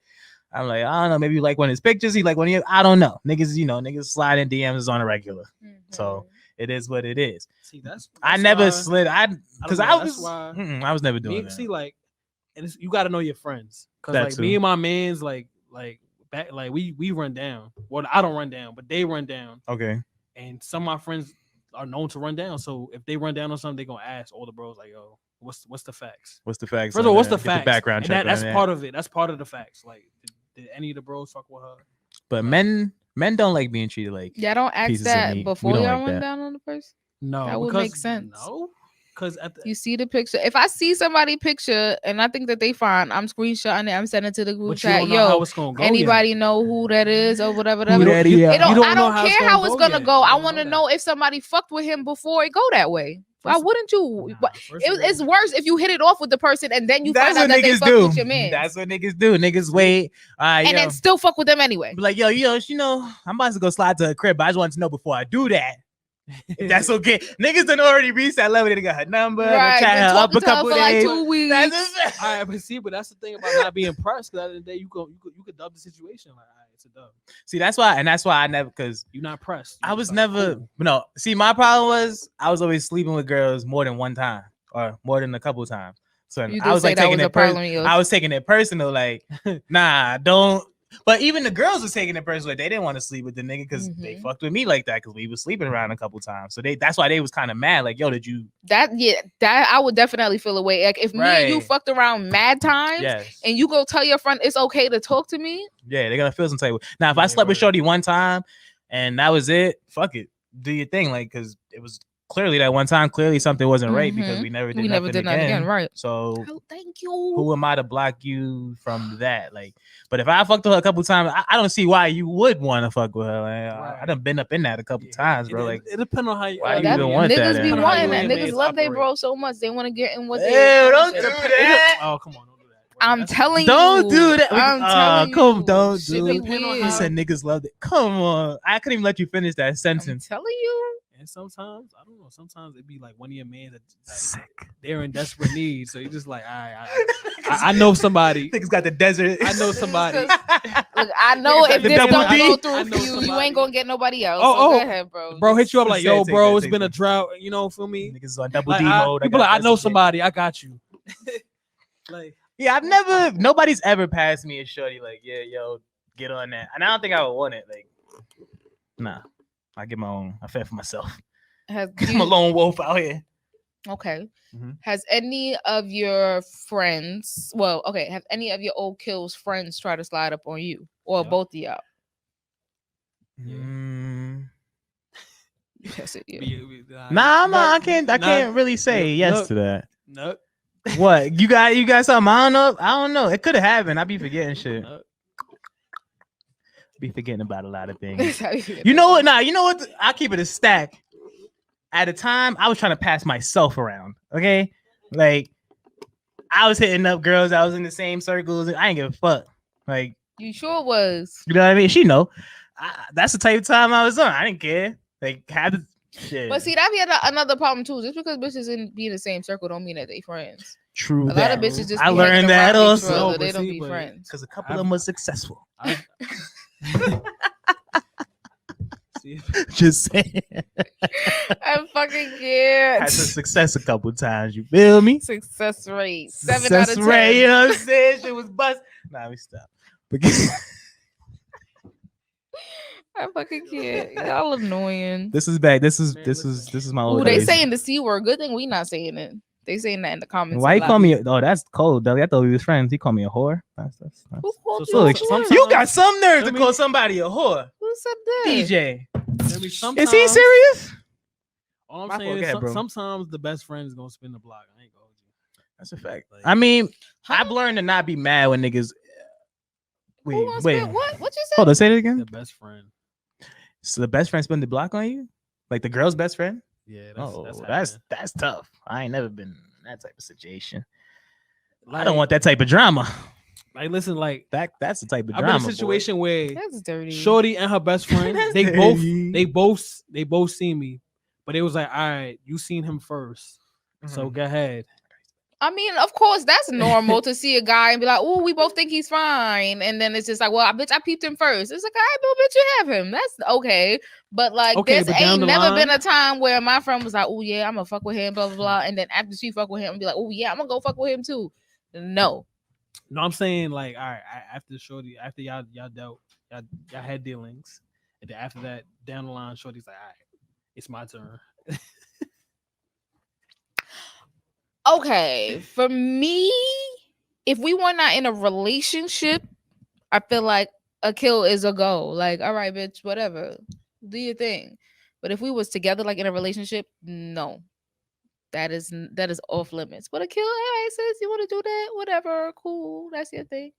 I'm like, I don't know, maybe you like one of his pictures. He like one of you. I don't know. Niggas slide in DMs on a regular. So it is what it is. See, that's I never slid. I was never doing that. See, like, and you got to know your friends. Cause like me and my man's like back, like we run down. Well, I don't run down, but they run down. Okay. And some of my friends are known to run down. So if they run down on something, they gonna ask all the bros like, yo, what's the facts? What's the facts? First of all, what's the facts? Background check. That's part of it. That's part of the facts. Like, did any of the bros fuck with her? But men don't like being treated like. Yeah, don't ask that before y'all run down on the person. No, that would make sense. No. Because you see the picture. If I see somebody picture and I think that they fine, I'm screenshotting it. I'm sending it to the group chat. Yo, anybody know who that is or whatever? I don't care how it's gonna go. I want to know if somebody fucked with him before it go that way. Why wouldn't you? It's worse if you hit it off with the person and then you find out that they fucked with your man. That's what niggas do. Niggas wait, and then still fuck with them anyway. Be like, yo, I'm about to go slide to a crib, but I just want to know before I do that. If that's okay. Niggas done already reached that level. They got her number. Right. Chat her up a couple for days. Like 2 weeks. All right, but that's the thing about not being pressed. Because at the end of the day, you could dub the situation. Like, all right, it's a dub. See, that's why I never, because you're not pressed. I was never, no. See, my problem was I was always sleeping with girls more than one time or more than a couple times. So I was like taking it personal. I was taking it personal. Like, nah, don't. But even the girls was taking it personally. They didn't want to sleep with the nigga because they fucked with me like that because we was sleeping around a couple times. So that's why they was kind of mad. Like, yo, did you that I would definitely feel away. Like if me and you fucked around mad times and you go tell your friend it's okay to talk to me. Yeah, they're gonna feel some type of. Now, if I slept with Shorty one time and that was it, fuck it. Do your thing, like, because it was clearly that one time, clearly something wasn't right because we never did nothing again. Right. So thank you. Who am I to block you from that? Like, but if I fucked with her a couple times, I don't see why you would want to fuck with her. Like, I done been up in that a couple times, bro. Like, it depends on how you. Why you even want niggas that? Be wanting that. Niggas love their bro so much they want to get in what they. Don't do that. Oh, come on. I'm telling you. Don't do that. I'm telling you. Come, don't do it. You said niggas loved it. Come on. I couldn't even let you finish that sentence. I'm telling you. And sometimes, I don't know, sometimes it be like one of your men that's like, they're in desperate need. So you're just like, I know somebody. Niggas got the desert. I know somebody. Look, I know if this don't go through for you ain't gonna get nobody else. Go ahead, bro. Bro, hit you up like, yo, bro, it's been a drought. You know, feel me? Niggas on double D mode. People like, I know somebody. I got you. Like, yeah, nobody's ever passed me a shorty like, yeah, yo, get on that. And I don't think I would want it. Like, nah, I get my own. I fend for myself. I'm a lone wolf out here. Okay. Mm-hmm. Has any of your friends, have any of your old kills friends try to slide up on you or both of y'all? Yes, it is. I can't really say yes to that. Nope. What you got something? I don't know. It could have happened. I be forgetting shit. Be forgetting about a lot of things. You know what? I keep it a stack. At a time, I was trying to pass myself around. Okay, like I was hitting up girls. I was in the same circles. I ain't give a fuck. Like you sure was. You know what I mean? She know. That's the type of time I was on. I didn't care. Like had the shit. But see, that be another problem too. Just because bitches be in the same circle don't mean that they friends. True. A lot of bitches just. I learned that also. They don't be friends because a couple of them was successful. Just saying. I'm fucking scared. Had some success a couple times. You feel me? Success rate 7 out of 10. Rate, you know what I'm saying? Shit was bust. Nah, we stop. I fucking can't. Y'all annoying. This is bad. This is my old. They saying the C word. Good thing we not saying it. They saying that in the comments. Why he call me? Oh, that's cold, Deli. I thought we was friends. He called me a whore. Who called you a whore? You got some nerve to call somebody a whore. Who said that? DJ. Is he serious? All I'm saying is sometimes the best friend is gonna spin the block. I ain't gonna hold you. That's a fact. Like, I mean, I've learned to not be mad when niggas. Wait. What you said? Hold on, say it again. The best friend. So the best friend spin the block on you? Like the girl's best friend? Yeah. That's tough. I ain't never been in that type of situation. Like, I don't want that type of drama. Like, listen, like that's the type of drama. I've been in a situation where that's dirty. Shorty and her best friend, they both seen me, but it was like, all right, you seen him first, so go ahead. I mean, of course, that's normal to see a guy and be like, "Oh, we both think he's fine," and then it's just like, "Well, I peeped him first." It's like, "All right, well, bitch, you have him. That's okay." But like, there's ain't never been a time where my friend was like, "Oh yeah, I'm gonna fuck with him," blah blah blah, and then after she fuck with him, be like, "Oh yeah, I'm gonna go fuck with him too." No, I'm saying like, all right, after Shorty, after y'all dealt, y'all had dealings, and then after that, down the line, Shorty's like, "All right, it's my turn." Okay, for me, if we were not in a relationship, I feel like a kill is a go. Like, all right, bitch, whatever, do your thing. But if we was together, like in a relationship, no, that is off limits. But a kill, hey, sis, you want to do that? Whatever, cool, that's your thing.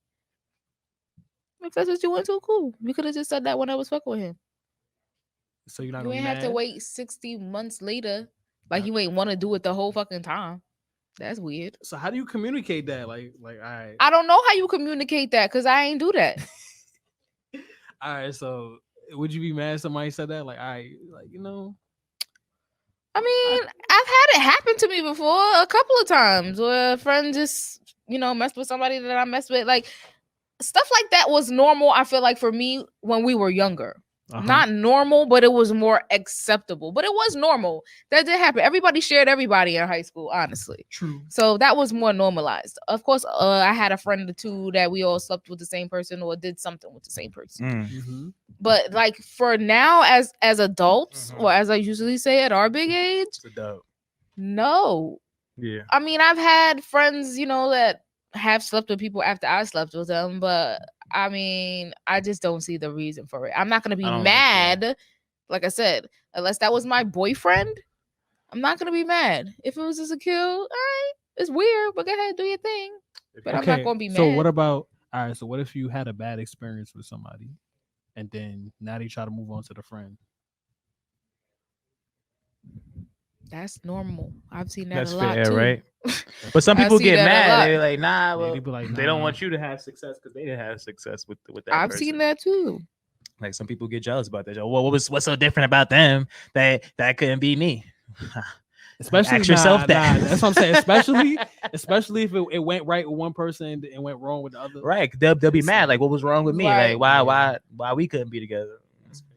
If that's what you want to, cool. You could have just said that when I was fucking with him. So you're not. You ain't have to wait 60 months later, like you ain't want to do it the whole fucking time. That's weird. So how do you communicate that? Like, all right. I don't know how you communicate that because I ain't do that. All right. So would you be mad if somebody said that? Like, I I mean, I've had it happen to me before a couple of times where a friend just, messed with somebody that I messed with. Like, stuff like that was normal, I feel like, for me when we were younger. Not normal, but it was more acceptable. But it was normal. That did happen. Everybody shared everybody in high school, honestly. True. So that was more normalized. Of course, I had a friend or two that we all slept with the same person or did something with the same person. Mm-hmm. But like for now, as adults, or as I usually say at our big age, it's adult. No. Yeah. I mean, I've had friends, that have slept with people after I slept with them, but I mean, I just don't see the reason for it. I'm not gonna be mad, like I said, unless that was my boyfriend. I'm not gonna be mad. If it was just a kill, all right, it's weird, but go ahead, do your thing. But I'm not gonna be mad. So what about all right? So what if you had a bad experience with somebody, and then now they try to move on to the friend? That's normal. I've seen that That's a lot fair, too. right? But some I've people seen get that a mad. lot. They're like, nah, well, they be like, they don't nah. want you to have success because they didn't have success with that I've person. seen that too. Like some people get jealous about that. Well, what's so different about them that couldn't be me? Especially ask yourself that. That's what I'm saying. Especially if it went right with one person and went wrong with the other. Right? They'll be mad. Like, what was wrong with me? Right. Like, why we couldn't be together?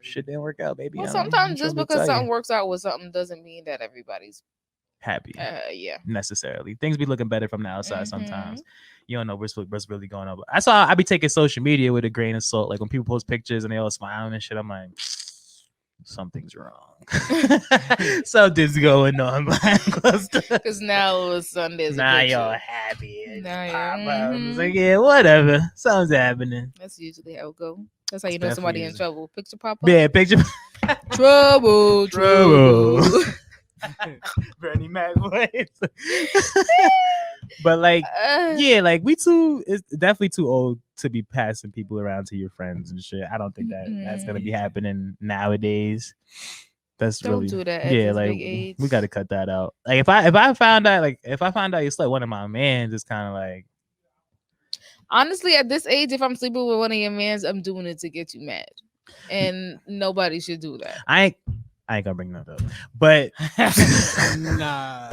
Shit didn't work out, baby. Well, sometimes just because something works out with something doesn't mean that everybody's happy. Yeah. Necessarily, things be looking better from the outside. Sometimes you don't know what's really going on. But I be taking social media with a grain of salt. Like when people post pictures and they all smiling and shit, I'm like, something's wrong. Something's going on. Because now it's Sunday. Now y'all happy. Now like, yeah, whatever. Something's happening. That's usually how it goes. That's how you know somebody in trouble. Picture pop up. Yeah, picture. Trouble. Bernie Mac voice. But like, yeah, like it's definitely too old to be passing people around to your friends and shit. I don't think that's gonna be happening nowadays. That's don't really do that at yeah, this like big age. we got to cut that out. Like if I found out you slept one of my mans, it's kind of like. Honestly, at this age, if I'm sleeping with one of your mans, I'm doing it to get you mad, and nobody should do that. I ain't gonna bring that up, but nah.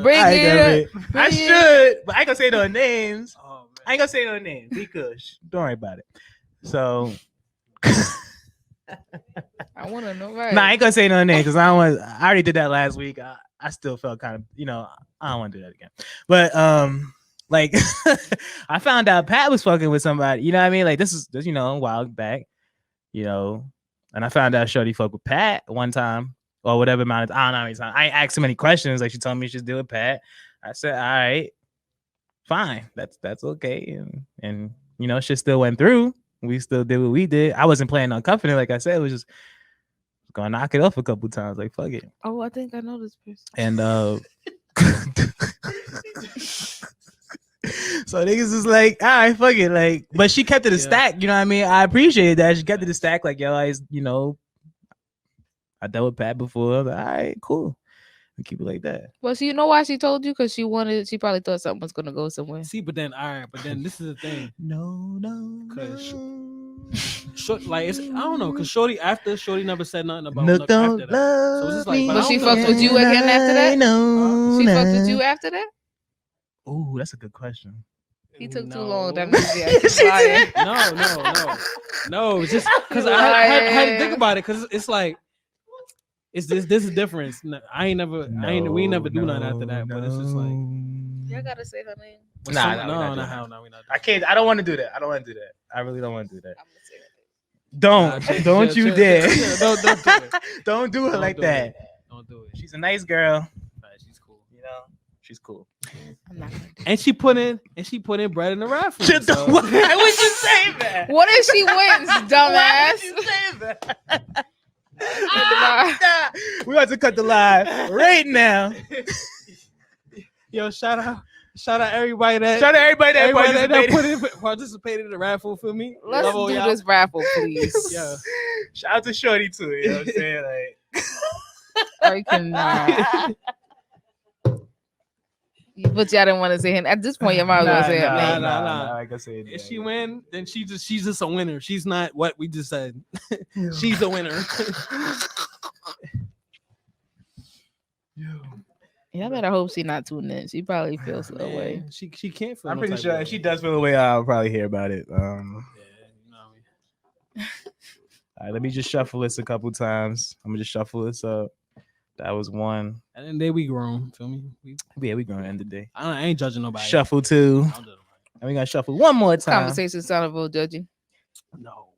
Bring it up. I should, but I ain't gonna say no names. Oh, man. I ain't gonna say no names because don't worry about it. So I want to know, right? Nah, I ain't gonna say no names because I already did that last week. I still felt kind of, I don't want to do that again. But like I found out Pat was fucking with somebody. You know what I mean? Like this is a while back. And I found out Shorty fucked with Pat one time or whatever amount of time. I don't know how many times. I ain't asked so many questions. Like she told me she's deal with Pat. I said, all right, fine. That's okay. And shit still went through. We still did what we did. I wasn't planning on cuffing it. Like I said, it was just gonna knock it off a couple times. Like fuck it. Oh, I think I know this person. And so niggas is like, all right, fuck it. Like, but she kept it a stack. You know what I mean? I appreciate that. She kept it a stack. Like, yo, I dealt with Pat before. I was like, all right, cool. And keep it like that. Well, so you know why she told you? Because she probably thought something was gonna go somewhere. See, but then this is the thing. No. Because I don't know. Because Shorty never said nothing about Nook after that. So it's just like, but she fucked with you again after that? No, she fucked with you after that? Oh, that's a good question. He took too long. That means lying. No. It's just because I had to think about it. Because it's like, this is a difference. We ain't never do nothing after that. But it's just like, y'all gotta say her name. No. I can't. I don't want to do that. I really don't want to do that. I'm gonna say her name. Don't you dare. Don't do it. Don't do it like that. Don't do it. She's a nice girl. She's cool. She's cool. I'm not gonna do and she put in bread in the raffle. So. Why would you say that? What if she wins, dumbass? Why would you say that? We about to cut the live right now. Yo, shout out everybody that participated in the raffle for me. Let's do this raffle, please. Yeah. Shout out to Shorty too. You know what I'm saying? I cannot. But y'all didn't want to say him. At this point, you might as well say him. Nah. I can say it. If she win, then she's just a winner. She's not what we just said. She's a winner. Yeah, I better hope she not tuning in. She probably feels the way. She can't feel. I'm pretty sure if she does feel the way, I'll probably hear about it. All right, let me just shuffle this a couple times. I'm gonna just shuffle this up. That was one. And then we grown. Feel me? We grown at the end of the day. I ain't judging nobody. Shuffle two. And we gotta shuffle one more time. Conversation sound of all judging. No.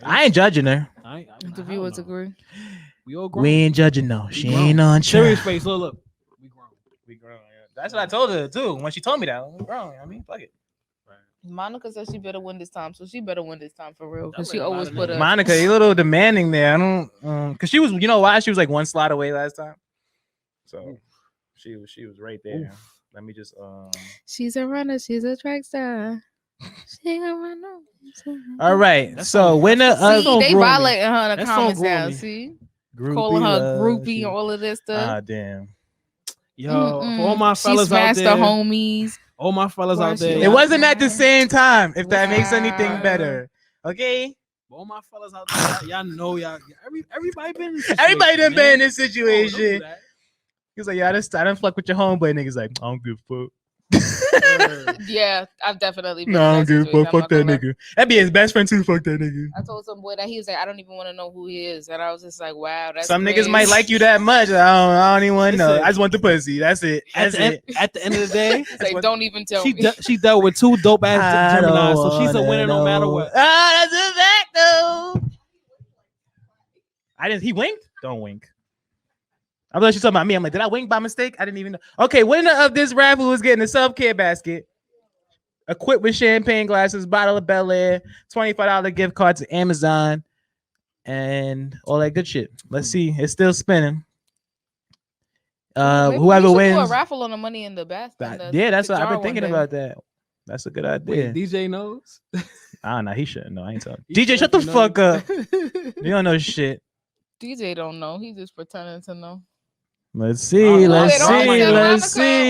I ain't judging her. The viewers agree. We all grown. We ain't judging no. She ain't on track. Serious face. Look. We grown. Yeah. That's what I told her too when she told me that. We grown. I mean, fuck it. Monica said she better win this time, so she better win this time for real. Because she always put a Monica, you're a little demanding there. I don't because she was, you know why? She was like one slot away last time. So she was right there. Oof. Let me just she's a runner, she's a track star. She a runner. All right. So winner of they violating her in the comments now. See? Groupie calling her groupie and all of this stuff. Ah, damn. Yo, for all my fellas out there, homies. All my fellas out there. It wasn't at the same time. If that makes anything better, okay. All my fellas out there, y'all know y'all. Everybody been. Everybody done been in this situation. He was like, "Yeah, I done fuck with your homeboy." Niggas like, "I don't give a fuck." Yeah, I've definitely been. No, I don't give a fuck. Fuck that nigga. That'd be his best friend too. Fuck that nigga. I told some boy that he was like, I don't even want to know who he is, and I was just like, wow, that's some crazy. Niggas might like you that much. I don't even want to know. I just want the pussy. That's it. That's it. At the end of the day, like, don't even tell me. She dealt with two dope ass Geminis, so she's a winner no matter what. Ah, that's a fact though. He winked. Don't wink. I thought she was talking about me. I'm like, did I wink by mistake? I didn't even know. Okay, winner of this raffle is getting a self-care basket, equipped with champagne glasses, bottle of Bel Air, $25 gift card to Amazon, and all that good shit. Let's see. It's still spinning. Whoever wins. Do a raffle on the money in the basket. Yeah, that's what I've been thinking about that. That's a good idea. Wait, DJ knows? I don't know. He shouldn't know. I ain't telling. DJ, shut the fuck up. You don't know shit. DJ don't know. He's just pretending to know. Let's see. Let's see.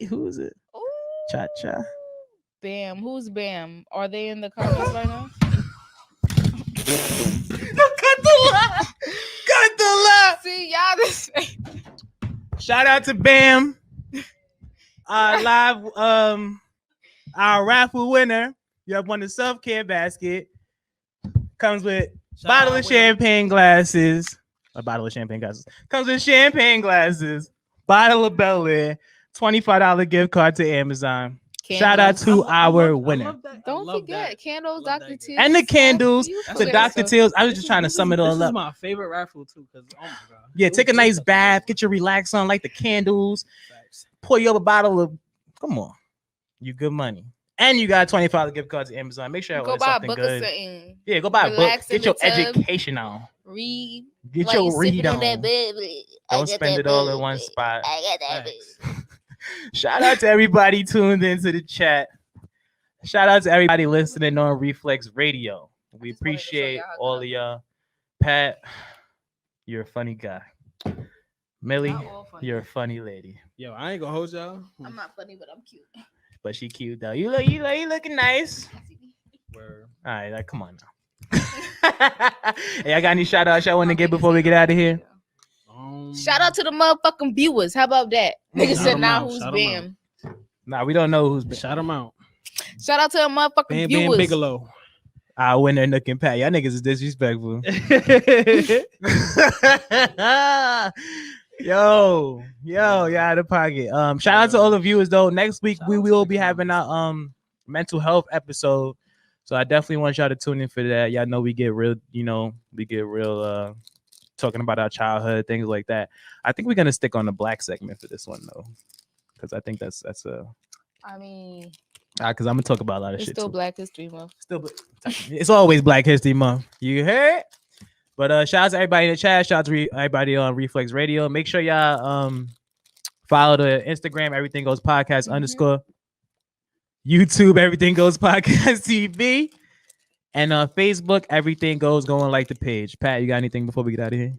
Who's it? Ooh. Cha-cha. Bam. Who's Bam? Are they in the comments right now? Cut the laugh. Cut the laugh. See, y'all this. Shout out to Bam. Our raffle winner. You have won the self-care basket. Comes with bottle of champagne glasses. A bottle of champagne glasses. Comes with champagne glasses. Bottle of Bel Air. $25 gift card to Amazon. Candles. Shout out to our winner. Don't forget candles, Dr. Teals. And the candles to Dr. Teals. I was just trying to sum it all up. This is my favorite raffle too. Oh my God. Yeah, take a nice bath. Get your relax on, like the candles. Pour you up a bottle of. Come on. You good money. And you got a $25 gift card to Amazon. Make sure you go buy a book or something. Yeah, go buy a book. Get your education on. Read. Get your read on. Don't spend it all in one spot. I got that baby. Shout out to everybody tuned into the chat. Shout out to everybody listening on Reflex Radio. We appreciate all of y'all. Pat, you're a funny guy. Millie, you're a funny lady. Yo, I ain't gonna hold y'all. I'm not funny, but I'm cute. But she cute though. You looking nice. Word. All right, like, come on now. Hey, I got any shout outs y'all want to get before we get out of here? Shout out to the motherfucking viewers. How about that? Nigga said now who's Bam? Nah, we don't know who's Bam. Shout them out. Shout out to the motherfucking viewers. Bam Bigelow. Our winner, Nook and Pat. Y'all niggas is disrespectful. Yo, y'all out of pocket. Shout out to all the viewers though. Next week we will be having our mental health episode. So I definitely want y'all to tune in for that. Y'all know we get real, talking about our childhood, things like that. I think we're gonna stick on the black segment for this one though. Because I think that's I mean, because I'm gonna talk about a lot of shit. It's still too. Black History Month. It's always Black History Month. You heard? But shout out to everybody in the chat. Shout out to everybody on Reflex Radio. Make sure y'all follow the Instagram, Everything Goes Podcast _ YouTube, Everything Goes Podcast TV. And on Facebook, Everything Goes Going Like the page. Pat, you got anything before we get out of here?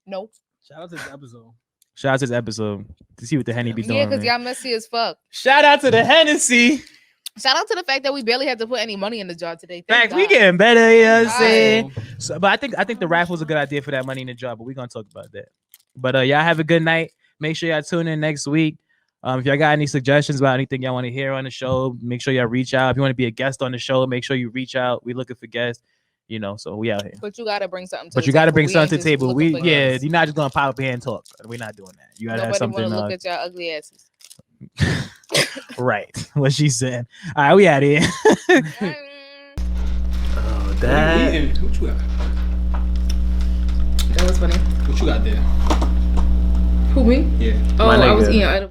Nope. Shout out to this episode. Shout out to this episode to see what the Henny be doing. Yeah, because y'all messy as fuck. Shout out to the Hennessy. Shout out to the fact that we barely had to put any money in the jar today. Fact, we getting better, you know what I'm saying? So, but I think the raffle was a good idea for that money in the jar, but we're gonna talk about that. But y'all have a good night. Make sure y'all tune in next week. If y'all got any suggestions about anything y'all want to hear on the show, make sure y'all reach out. If you want to be a guest on the show, make sure you reach out. We're looking for guests, so we out here. But you gotta bring something to the table. Gotta bring something to the table. You're not just gonna pop up here and talk. We're not doing that. You gotta have something. Nobody wanna look at y'all ugly asses. Right. What she said. All right, we out here. Oh, that. What you got? That was funny. What you got there? Who, me? Yeah. Oh, I was eating edible.